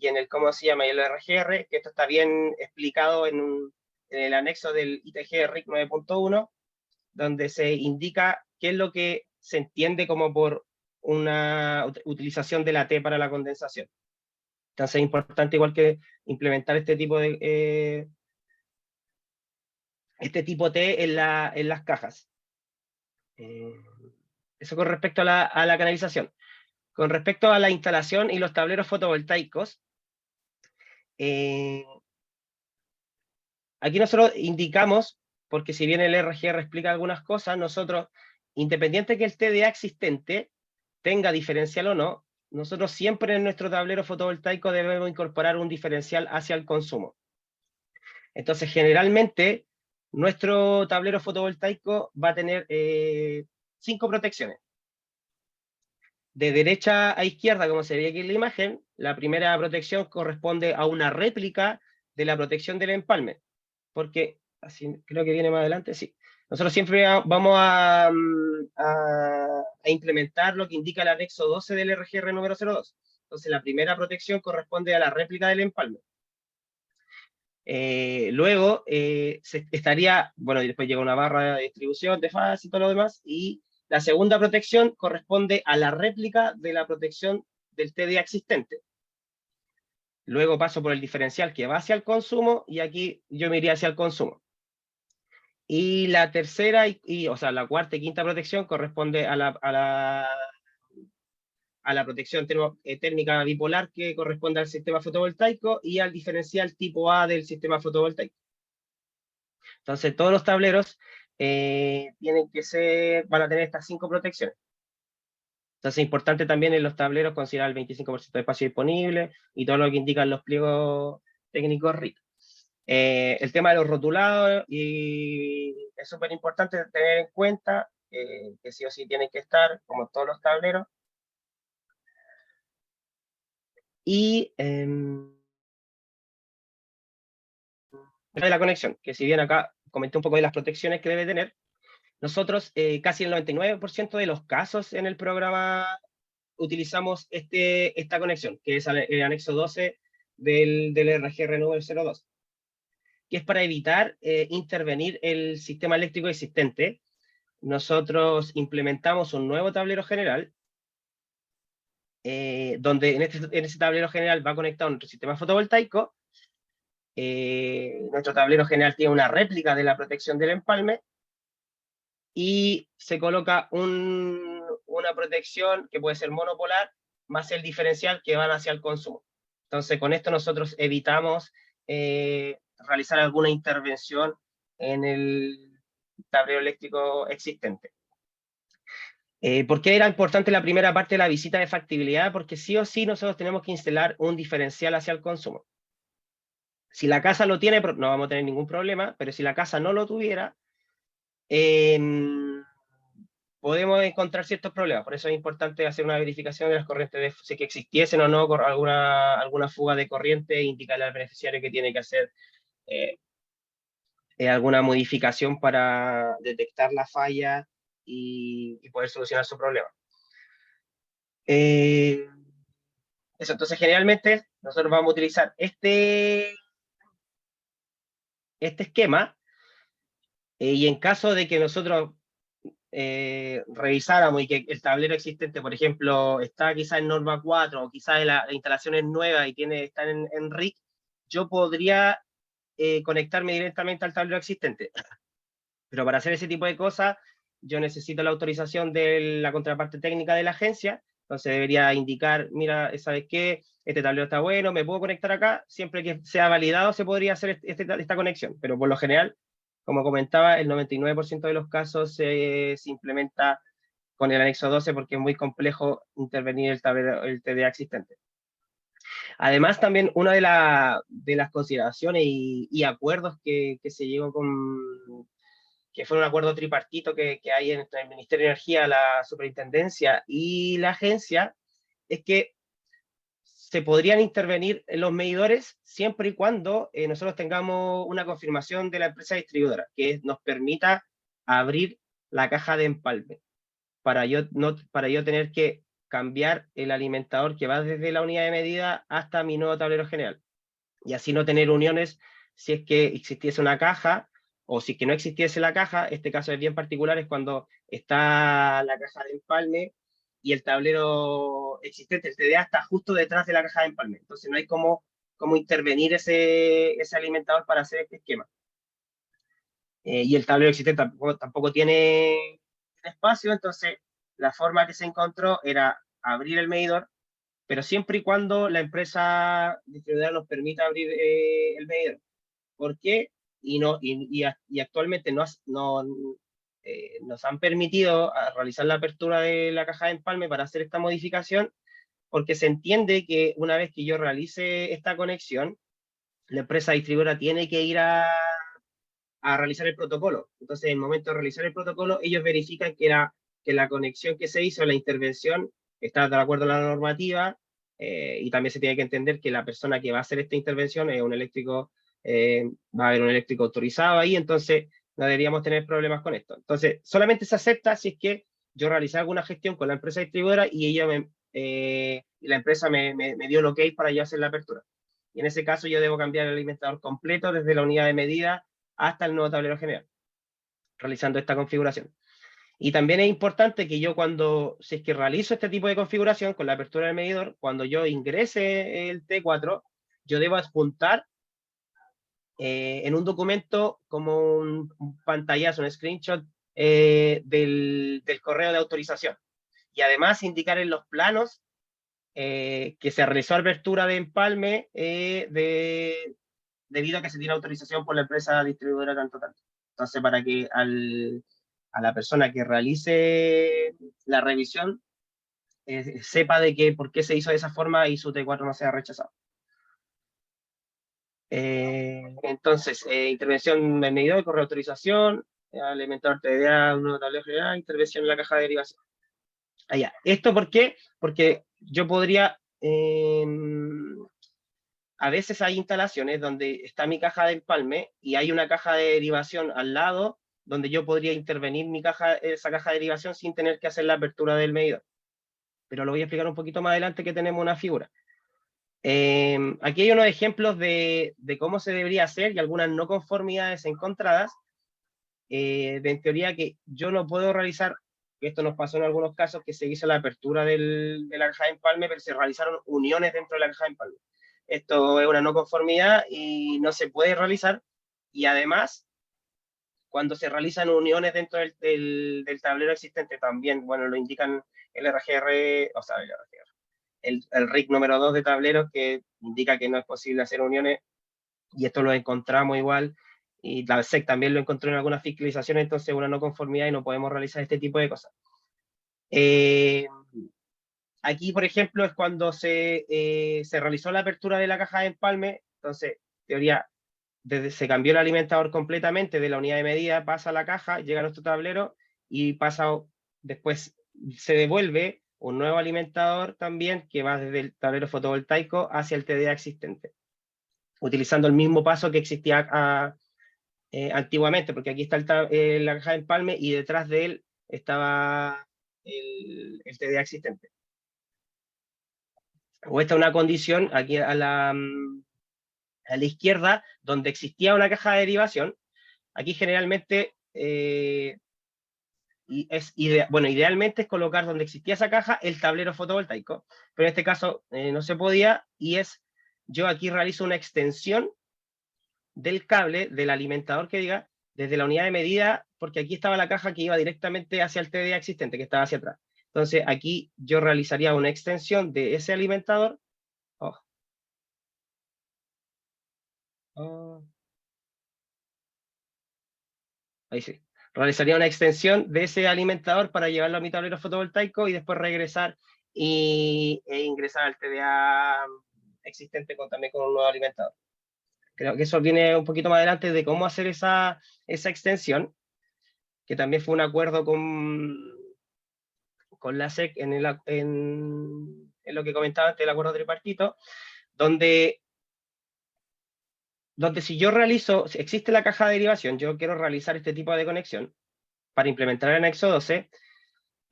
en el, ¿cómo se llama? Y el RGR, que esto está bien explicado en el anexo del ITG RIC 9.1, donde se indica qué es lo que se entiende como por una utilización de la T para la condensación. Entonces es importante igual que implementar este tipo T en las cajas. Eso con respecto a la canalización. Con respecto a la instalación y los tableros fotovoltaicos, aquí nosotros indicamos, porque si bien el RGR explica algunas cosas, nosotros, independiente que el TDA existente tenga diferencial o no, nosotros siempre en nuestro tablero fotovoltaico debemos incorporar un diferencial hacia el consumo. Entonces, generalmente, nuestro tablero fotovoltaico va a tener 5 protecciones. De derecha a izquierda, como se ve aquí en la imagen, la primera protección corresponde a una réplica de la protección del empalme, porque, así creo que viene más adelante, sí. Nosotros siempre vamos a implementar lo que indica el anexo 12 del RGR número 02. Entonces, la primera protección corresponde a la réplica del empalme. Luego, se estaría, bueno, y después llega una barra de distribución de fase y todo lo demás, y la segunda protección corresponde a la réplica de la protección del TDA existente. Luego paso por el diferencial que va hacia el consumo, y aquí yo me iría hacia el consumo. Y la tercera, o sea, la cuarta y quinta protección corresponde a la protección térmica bipolar que corresponde al sistema fotovoltaico y al diferencial tipo A del sistema fotovoltaico. Entonces, todos los tableros van a tener estas 5 protecciones. Entonces, es importante también en los tableros considerar el 25% de espacio disponible y todo lo que indican los pliegos técnicos RIC. El tema de los rotulados, y es súper importante tener en cuenta que sí o sí tienen que estar, como todos los tableros. Y de la conexión, que si bien acá comenté un poco de las protecciones que debe tener, nosotros casi el 99% de los casos en el programa utilizamos esta conexión, que es el anexo 12 del RGR número 02, que es para evitar intervenir el sistema eléctrico existente. Nosotros implementamos un nuevo tablero general, donde en ese tablero general va conectado nuestro sistema fotovoltaico. Nuestro tablero general tiene una réplica de la protección del empalme, y se coloca una protección que puede ser monopolar, más el diferencial que van hacia el consumo. Entonces, con esto nosotros evitamos realizar alguna intervención en el tablero eléctrico existente. ¿Por qué era importante la primera parte de la visita de factibilidad? Porque sí o sí nosotros tenemos que instalar un diferencial hacia el consumo. Si la casa lo tiene, no vamos a tener ningún problema, pero si la casa no lo tuviera, podemos encontrar ciertos problemas. Por eso es importante hacer una verificación de las corrientes, si que existiesen o no alguna fuga de corriente, e indicarle al beneficiario que tiene que hacer alguna modificación para detectar la falla y poder solucionar su problema. Eso, entonces generalmente nosotros vamos a utilizar este esquema, y en caso de que nosotros revisáramos y que el tablero existente, por ejemplo, está quizá en norma 4 o quizás la instalación es nueva y está en RIC, yo podría conectarme directamente al tablero existente. Pero para hacer ese tipo de cosas, yo necesito la autorización de la contraparte técnica de la agencia. Entonces debería indicar, mira, ¿sabes qué? Este tablero está bueno, me puedo conectar acá. Siempre que sea validado se podría hacer esta conexión, pero por lo general, como comentaba, el 99% de los casos se implementa con el anexo 12 porque es muy complejo intervenir el TDA existente. Además, también una de las consideraciones y acuerdos que se llegó que fue un acuerdo tripartito que hay entre el Ministerio de Energía, la Superintendencia y la agencia, es que se podrían intervenir en los medidores siempre y cuando nosotros tengamos una confirmación de la empresa distribuidora que nos permita abrir la caja de empalme, para yo tener que cambiar el alimentador que va desde la unidad de medida hasta mi nuevo tablero general, y así no tener uniones si es que existiese una caja, o si es que no existiese la caja. Este caso es bien particular, es cuando está la caja de empalme y el tablero existente, el TDA, está justo detrás de la caja de empalme. Entonces no hay cómo intervenir ese alimentador para hacer este esquema. Y el tablero existente tampoco tiene espacio, entonces la forma que se encontró era abrir el medidor, pero siempre y cuando la empresa distribuidora nos permita abrir el medidor. ¿Por qué? Y actualmente nos han permitido realizar la apertura de la caja de empalme para hacer esta modificación, porque se entiende que una vez que yo realice esta conexión, la empresa distribuidora tiene que ir a realizar el protocolo. Entonces, en el momento de realizar el protocolo, ellos verifican que la conexión que se hizo, la intervención, está de acuerdo a la normativa, y también se tiene que entender que la persona que va a hacer esta intervención es un eléctrico, va a haber un eléctrico autorizado ahí, entonces no deberíamos tener problemas con esto. Entonces, solamente se acepta si es que yo realicé alguna gestión con la empresa distribuidora y la empresa me dio el ok para yo hacer la apertura. Y en ese caso yo debo cambiar el alimentador completo desde la unidad de medida hasta el nuevo tablero general, realizando esta configuración. Y también es importante que yo si es que realizo este tipo de configuración con la apertura del medidor, cuando yo ingrese el T4, yo debo adjuntar en un documento como un pantallazo, un screenshot del correo de autorización. Y además indicar en los planos que se realizó apertura de empalme debido a que se tiene autorización por la empresa distribuidora tanto. Entonces, para que a la persona que realice la revisión sepa de que por qué se hizo de esa forma y su T4 no sea rechazado. Entonces, intervención del medidor, correo de autorización, alimentador TDA, un nuevo tablero general, intervención en la caja de derivación. Allá. ¿Esto por qué? Porque yo podría, a veces hay instalaciones donde está mi caja de empalme y hay una caja de derivación al lado donde yo podría intervenir esa caja de derivación sin tener que hacer la apertura del medidor. Pero lo voy a explicar un poquito más adelante que tenemos una figura. Aquí hay unos ejemplos de cómo se debería hacer y algunas no conformidades encontradas. En teoría que yo no puedo realizar, esto nos pasó en algunos casos, que se hizo la apertura de la caja de empalme, pero se realizaron uniones dentro de la caja de empalme. Esto es una no conformidad y no se puede realizar. Y además, cuando se realizan uniones dentro del tablero existente, también, bueno, lo indican el RGR, o sea, el RIC número 2 de tableros, que indica que no es posible hacer uniones, y esto lo encontramos igual, y la SEC también lo encontró en algunas fiscalizaciones, entonces una no conformidad y no podemos realizar este tipo de cosas. Aquí, por ejemplo, es cuando se realizó la apertura de la caja de empalme, entonces, teoría, se cambió el alimentador completamente de la unidad de medida, pasa a la caja, llega a nuestro tablero y después se devuelve un nuevo alimentador también que va desde el tablero fotovoltaico hacia el TDA existente, utilizando el mismo paso que existía antiguamente, porque aquí está la caja de empalme y detrás de él estaba el TDA existente. O esta es una condición aquí a la izquierda, donde existía una caja de derivación. Aquí generalmente, idealmente es colocar donde existía esa caja el tablero fotovoltaico, pero en este caso no se podía, y yo aquí realizo una extensión del cable, del alimentador que diga, desde la unidad de medida, porque aquí estaba la caja que iba directamente hacia el TDA existente, que estaba hacia atrás. Entonces aquí yo realizaría una extensión de ese alimentador. Oh. Oh. Ahí sí. Realizaría una extensión de ese alimentador para llevarlo a mi tablero fotovoltaico y después regresar e ingresar al TDA existente también con un nuevo alimentador. Creo que eso viene un poquito más adelante de cómo hacer esa extensión, que también fue un acuerdo con la SEC en lo que comentaba antes, el acuerdo tripartito, donde si yo si existe la caja de derivación, yo quiero realizar este tipo de conexión para implementar el anexo 12,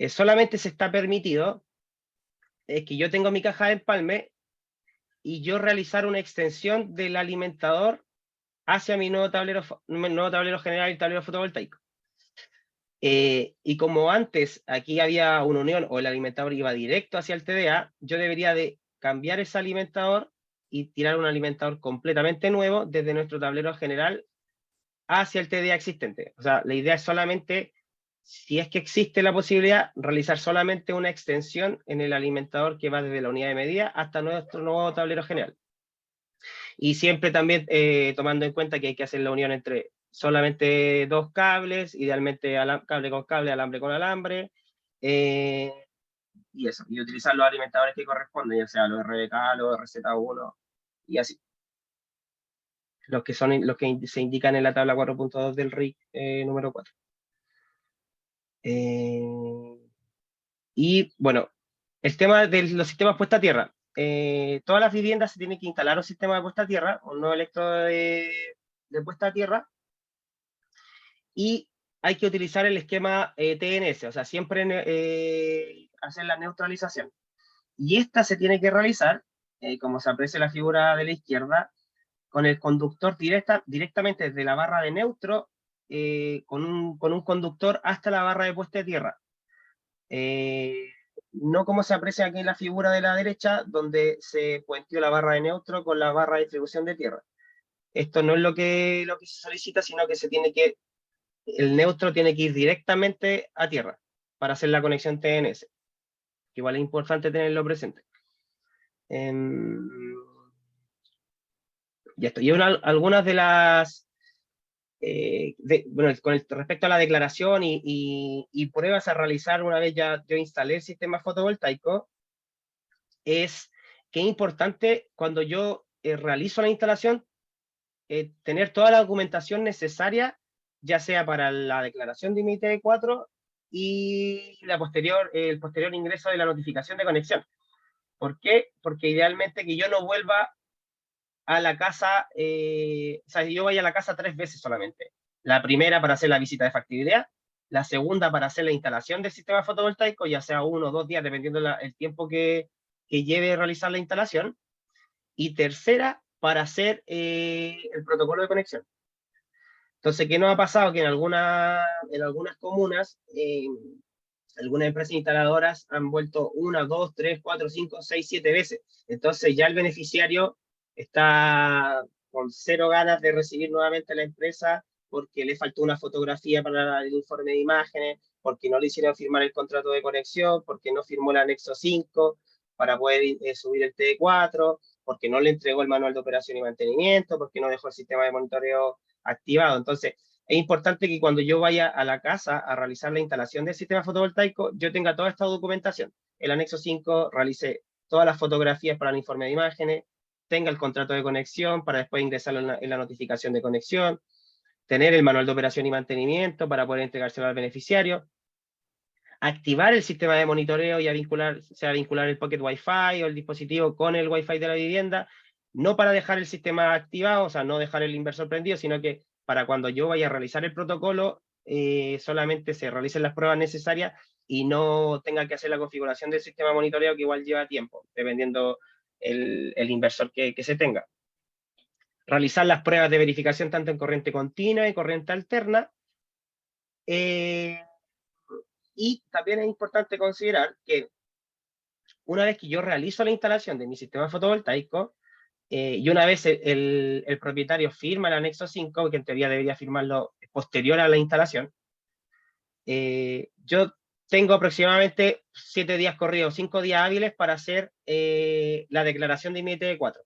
solamente se está permitido que yo tengo mi caja de empalme y yo realizar una extensión del alimentador hacia mi nuevo tablero general y tablero fotovoltaico. Y como antes aquí había una unión o el alimentador iba directo hacia el TDA, yo debería de cambiar ese alimentador y tirar un alimentador completamente nuevo desde nuestro tablero general hacia el TDA existente. O sea, la idea es solamente, si es que existe la posibilidad, realizar solamente una extensión en el alimentador que va desde la unidad de medida hasta nuestro nuevo tablero general. Y siempre también tomando en cuenta que hay que hacer la unión entre solamente dos cables, idealmente cable con cable, alambre con alambre, y eso, y utilizar los alimentadores que corresponden, ya sea los RBK, los RZ1, y así. los que se indican en la tabla 4.2 del RIC número 4. Y bueno, el tema de los sistemas puesta a tierra. Todas las viviendas se tienen que instalar un sistema de puesta a tierra, un nuevo electrodo de puesta a tierra, y hay que utilizar el esquema TNS, o sea, siempre hacer la neutralización. Y esta se tiene que realizar, como se aprecia en la figura de la izquierda, con el conductor directamente desde la barra de neutro, con un conductor hasta la barra de puesta de tierra. No como se aprecia aquí en la figura de la derecha, donde se puenteó la barra de neutro con la barra de distribución de tierra. Esto no es lo que se solicita, sino que el neutro tiene que ir directamente a tierra para hacer la conexión TNS. Igual es importante tenerlo presente. Ya esto. Y algunas de las... respecto a la declaración y pruebas a realizar una vez ya yo instalé el sistema fotovoltaico, es que es importante cuando yo realizo la instalación, tener toda la documentación necesaria, ya sea para la declaración de mi T4 y el posterior ingreso de la notificación de conexión. ¿Por qué? Porque idealmente que yo no vuelva a la casa, o sea, yo vaya a la casa 3 veces solamente. La primera para hacer la visita de factibilidad, la segunda para hacer la instalación del sistema fotovoltaico, ya sea 1 o 2 días, dependiendo el tiempo que lleve realizar la instalación, y tercera para hacer el protocolo de conexión. Entonces, ¿qué nos ha pasado? Que en algunas comunas, algunas empresas instaladoras han vuelto 1, 2, 3, 4, 5, 6, 7 veces. Entonces ya el beneficiario está con cero ganas de recibir nuevamente a la empresa porque le faltó una fotografía para el informe de imágenes, porque no le hicieron firmar el contrato de conexión, porque no firmó el anexo 5 para poder subir el T4, porque no le entregó el manual de operación y mantenimiento, porque no dejó el sistema de monitoreo activado. Entonces, es importante que cuando yo vaya a la casa a realizar la instalación del sistema fotovoltaico, yo tenga toda esta documentación. El anexo 5 realice todas las fotografías para el informe de imágenes, tenga el contrato de conexión para después ingresarlo en la notificación de conexión, tener el manual de operación y mantenimiento para poder entregárselo al beneficiario, activar el sistema de monitoreo y vincular el Pocket Wi-Fi o el dispositivo con el Wi-Fi de la vivienda, no para dejar el sistema activado, o sea, no dejar el inversor prendido, sino que para cuando yo vaya a realizar el protocolo, solamente se realicen las pruebas necesarias y no tenga que hacer la configuración del sistema de monitoreo, que igual lleva tiempo, dependiendo el inversor que se tenga. Realizar las pruebas de verificación tanto en corriente continua y corriente alterna. Y también es importante considerar que una vez que yo realizo la instalación de mi sistema fotovoltaico, y una vez el propietario firma el anexo 5, que en teoría debería firmarlo posterior a la instalación, yo tengo aproximadamente 7 días corridos, 5 días hábiles para hacer la declaración de mi ITE4.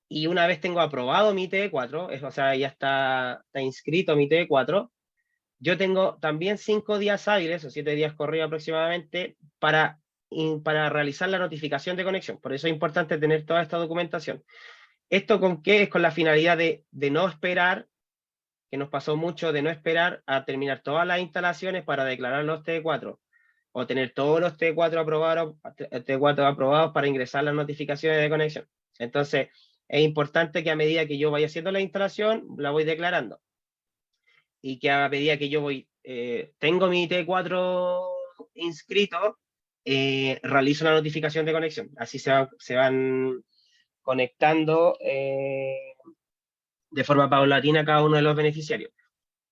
Y una vez tengo aprobado mi ITE4, o sea, ya está inscrito mi ITE4, yo tengo también 5 días hábiles, o 7 días corridos aproximadamente, para realizar la notificación de conexión. Por eso es importante tener toda esta documentación. ¿Esto con qué? Es con la finalidad de no esperar, que nos pasó mucho, de no esperar a terminar todas las instalaciones para declarar los T4, o tener todos los T4 aprobados para ingresar las notificaciones de conexión. Entonces, es importante que a medida que yo vaya haciendo la instalación, la voy declarando. Y que a medida que yo tengo mi T4 inscrito, realizo la notificación de conexión. Así se van conectando de forma paulatina cada uno de los beneficiarios.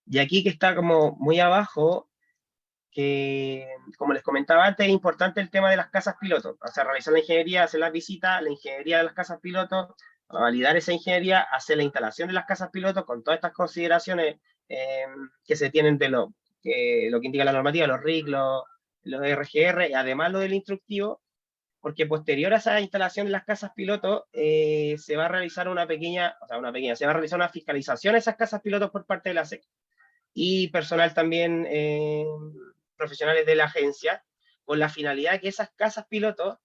Y aquí que está como muy abajo, que como les comentaba antes, es importante el tema de las casas pilotos. O sea, realizar la ingeniería, hacer las visitas, la ingeniería de las casas pilotos, validar esa ingeniería, hacer la instalación de las casas pilotos con todas estas consideraciones que se tienen de lo que indica la normativa, los RIC, los RGR, y además lo del instructivo, porque posterior a esa instalación de las casas pilotos se va a realizar se va a realizar una fiscalización de esas casas pilotos por parte de la SEC y personal también profesionales de la agencia, con la finalidad de que esas casas pilotos,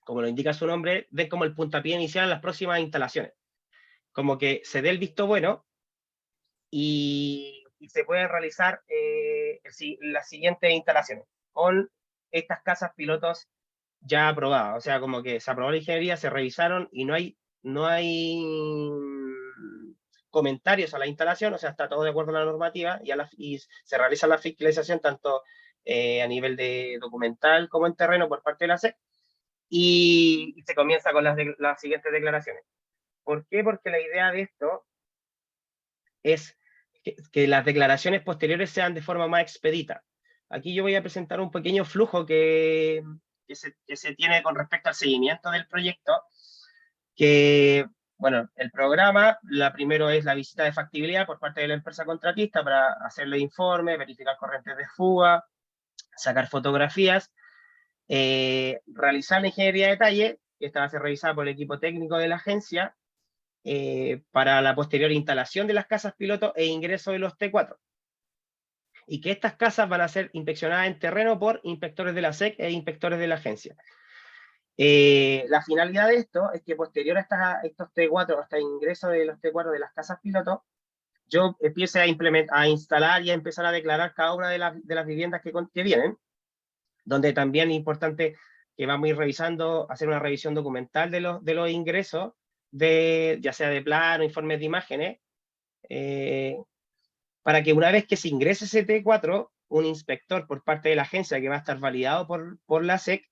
como lo indica su nombre, den como el puntapié inicial a las próximas instalaciones. como que se dé el visto bueno y se pueden realizar las siguientes instalaciones con estas casas pilotos ya aprobadas. O sea, como que se aprobó la ingeniería, se revisaron y no hay comentarios a la instalación, o sea, está todo de acuerdo a la normativa y se realiza la fiscalización tanto a nivel de documental como en terreno por parte de la SEC y se comienza con las siguientes declaraciones. ¿Por qué? Porque la idea de esto es que las declaraciones posteriores sean de forma más expedita. Aquí yo voy a presentar un pequeño flujo que se tiene con respecto al seguimiento del proyecto, que, bueno, el programa, la primero es la visita de factibilidad por parte de la empresa contratista para hacerle informe, verificar corrientes de fuga, sacar fotografías, realizar la ingeniería de detalle, que esta va a ser revisada por el equipo técnico de la agencia, para la posterior instalación de las casas piloto e ingreso de los T4. Y que estas casas van a ser inspeccionadas en terreno por inspectores de la SEC e inspectores de la agencia. La finalidad de esto es que posterior a estos T4, hasta el ingreso de los T4 de las casas piloto, yo empiece a instalar y a empezar a declarar cada una de las viviendas que vienen, donde también es importante que vamos a ir revisando, hacer una revisión documental de los ingresos, ya sea de plano, informes de imágenes, para que una vez que se ingrese ese T4, un inspector por parte de la agencia que va a estar validado por la SEC,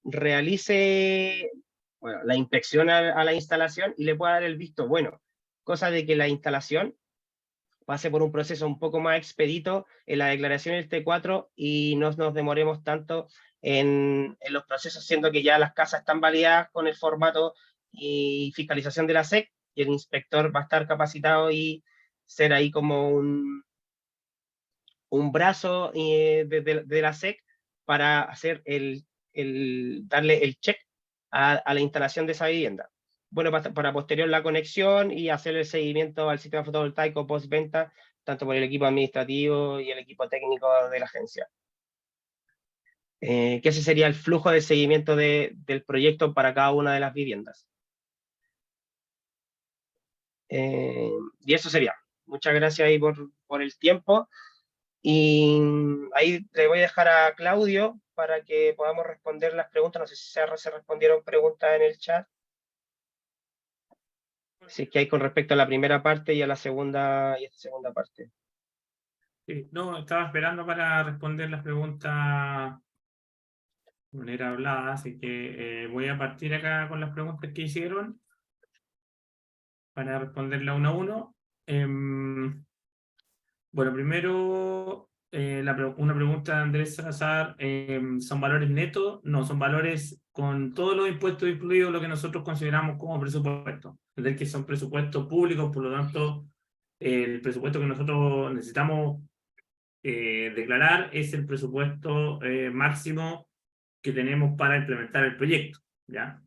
realice, bueno, la inspección a la instalación y le pueda dar el visto bueno, cosa de que la instalación pase por un proceso un poco más expedito en la declaración del T4 y no nos demoremos tanto en los procesos, siendo que ya las casas están validadas con el formato y fiscalización de la SEC, y el inspector va a estar capacitado y ser ahí como un brazo de la SEC para hacer darle el check a la instalación de esa vivienda. Bueno, para posterior la conexión y hacer el seguimiento al sistema fotovoltaico postventa, tanto por el equipo administrativo y el equipo técnico de la agencia. Que ese sería el flujo de seguimiento del proyecto para cada una de las viviendas. Y eso sería. Muchas gracias ahí por el tiempo. Y ahí le voy a dejar a Claudio para que podamos responder las preguntas. No sé si se respondieron preguntas en el chat. Si es que hay con respecto a la primera parte y a la segunda, y esta segunda parte. Sí, no, estaba esperando para responder las preguntas de manera hablada, así que voy a partir acá con las preguntas que hicieron para responderla uno a uno. Bueno, primero, una pregunta de Andrés Salazar, ¿son valores netos? No, son valores con todos los impuestos incluidos, lo que nosotros consideramos como presupuesto. Es decir, que son presupuestos públicos, por lo tanto, el presupuesto que nosotros necesitamos declarar es el presupuesto máximo que tenemos para implementar el proyecto, ¿ya?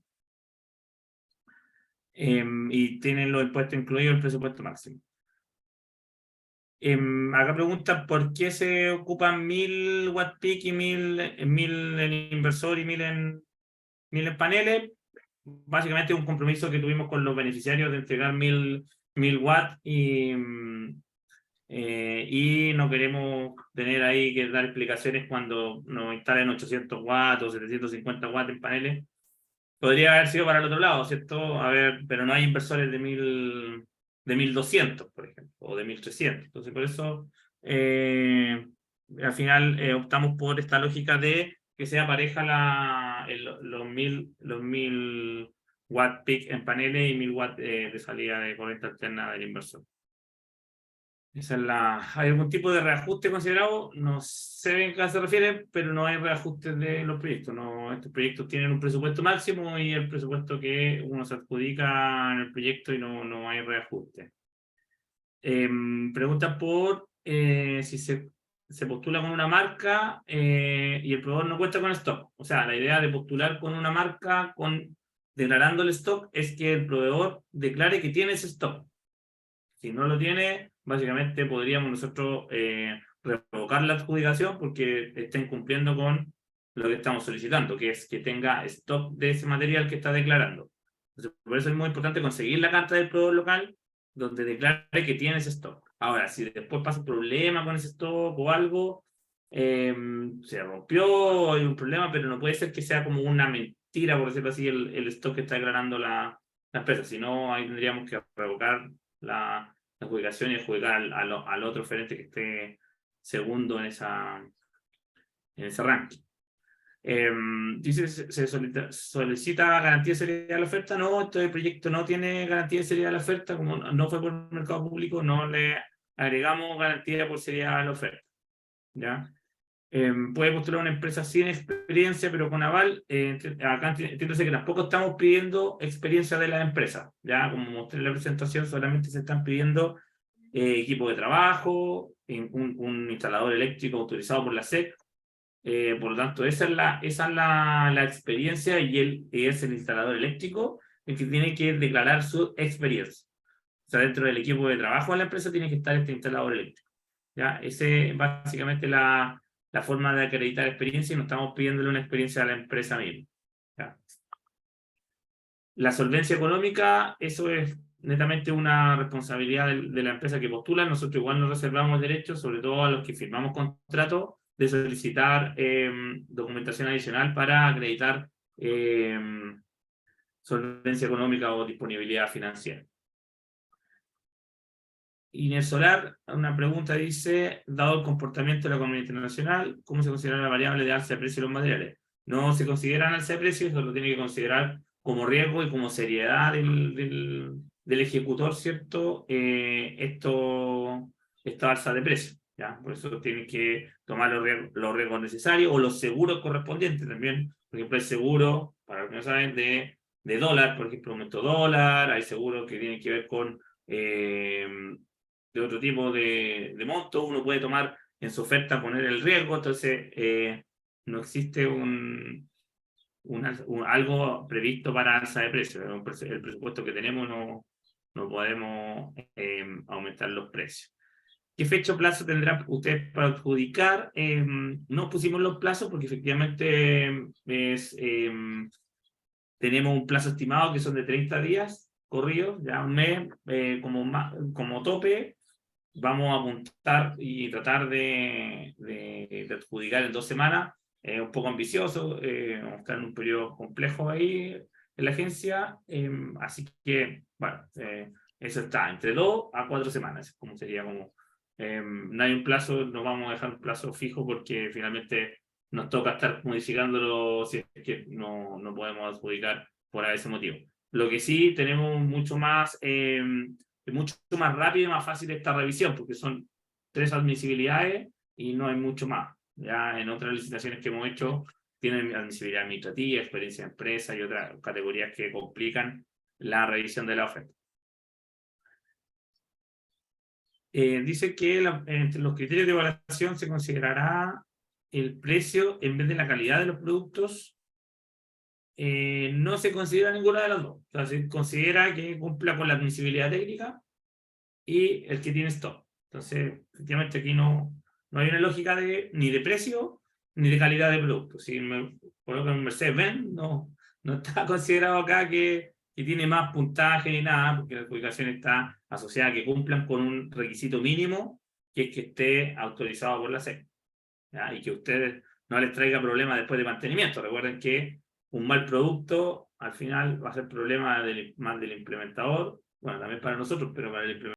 Y tienen los impuestos incluidos el presupuesto máximo. Acá pregunta por qué se ocupan 1000 watt peak y 1000 en inversor y 1000 en paneles. Básicamente es un compromiso que tuvimos con los beneficiarios de entregar 1000 watts y no queremos tener ahí que dar explicaciones cuando nos instalen 800 watts o 750 watts en paneles. Podría haber sido para el otro lado, ¿cierto? A ver, pero no hay inversores de 1200, por ejemplo, o de 1300. Entonces, por eso, al final optamos por esta lógica de que sea pareja los 1000 watt peak en paneles y 1000 watts de salida de corriente alterna del inversor. ¿Hay algún tipo de reajuste considerado? No sé en qué se refiere, pero no hay reajustes de los proyectos. No, estos proyectos tienen un presupuesto máximo y el presupuesto que uno se adjudica en el proyecto y no hay reajuste. Pregunta por si se postula con una marca y el proveedor no cuenta con stock. O sea, la idea de postular con una marca declarando el stock es que el proveedor declare que tiene ese stock. Si no lo tiene, básicamente podríamos nosotros revocar la adjudicación porque está incumpliendo con lo que estamos solicitando, que es que tenga stock de ese material que está declarando. Entonces, por eso es muy importante conseguir la carta del proveedor local donde declare que tiene ese stock. Ahora, si después pasa un problema con ese stock o algo, se rompió, hay un problema, pero no puede ser que sea como una mentira, por decirlo así, el stock que está declarando la empresa. Si no, ahí tendríamos que revocar la adjudicación y adjudicar al otro oferente que esté segundo en ese ranking. Dice, se solicita garantía de seriedad de la oferta. No, este proyecto no tiene garantía de seriedad de la oferta, como no fue por el mercado público, no le agregamos garantía por seriedad de la oferta. ¿Ya? Puede postular una empresa sin experiencia, pero con aval. Acá entiéndase que tampoco estamos pidiendo experiencia de la empresa. Ya, como mostré en la presentación, solamente se están pidiendo equipo de trabajo, un instalador eléctrico autorizado por la SEC. Por lo tanto, esa es la experiencia, y él es el instalador eléctrico el que tiene que declarar su experiencia. O sea, dentro del equipo de trabajo de la empresa tiene que estar este instalador eléctrico. ¿Ya? Ese es básicamente la forma de acreditar experiencia, y no estamos pidiéndole una experiencia a la empresa misma. ¿Ya? La solvencia económica, eso es netamente una responsabilidad de la empresa que postula. Nosotros igual nos reservamos derechos, sobre todo a los que firmamos contratos, de solicitar documentación adicional para acreditar solvencia económica o disponibilidad financiera. Inés Solar, una pregunta dice, dado el comportamiento de la economía internacional, ¿cómo se considera la variable de alza de precio de los materiales? No se consideran alza de precios, eso lo tiene que considerar como riesgo y como seriedad del ejecutor, ¿cierto? Esta alza de precios, ¿ya? Por eso tienen que tomar los riesgos necesarios o los seguros correspondientes también. Por ejemplo, hay seguro, para los que no saben, de dólar, por ejemplo, aumento dólar, hay seguros que tienen que ver con de otro tipo de monto. Uno puede tomar en su oferta, poner el riesgo. Entonces no existe algo previsto para alza de precios. El presupuesto que tenemos no podemos aumentar los precios. ¿Qué fecha o plazo tendrán ustedes para adjudicar? No pusimos los plazos porque efectivamente tenemos un plazo estimado que son de 30 días corridos, ya un mes como tope. Vamos a apuntar y tratar de adjudicar en 2 semanas. Un poco ambicioso, vamos a estar en un periodo complejo ahí en la agencia, así que, bueno, eso está, entre 2 a 4 semanas, como sería como, no hay un plazo, no vamos a dejar un plazo fijo porque finalmente nos toca estar modificándolo si es que no podemos adjudicar por ese motivo. Lo que sí tenemos mucho más rápido y más fácil esta revisión, porque son 3 admisibilidades y no hay mucho más. Ya en otras licitaciones que hemos hecho tienen admisibilidad administrativa, experiencia de empresa y otras categorías que complican la revisión de la oferta. Dice que entre los criterios de evaluación se considerará el precio en vez de la calidad de los productos. No se considera ninguna de las dos. O sea, se considera que cumpla con la admisibilidad técnica y el que tiene stock. Entonces, efectivamente aquí no hay una lógica ni de precio ni de calidad de producto. Si por ejemplo en Mercedes-Benz no está considerado acá que tiene más puntaje ni nada, porque la adjudicación está asociada a que cumplan con un requisito mínimo, que es que esté autorizado por la SEC, ¿ya? Y que ustedes no les traiga problemas después de mantenimiento. Recuerden que un mal producto al final va a ser problema más del implementador, bueno, también para nosotros, pero para el implementador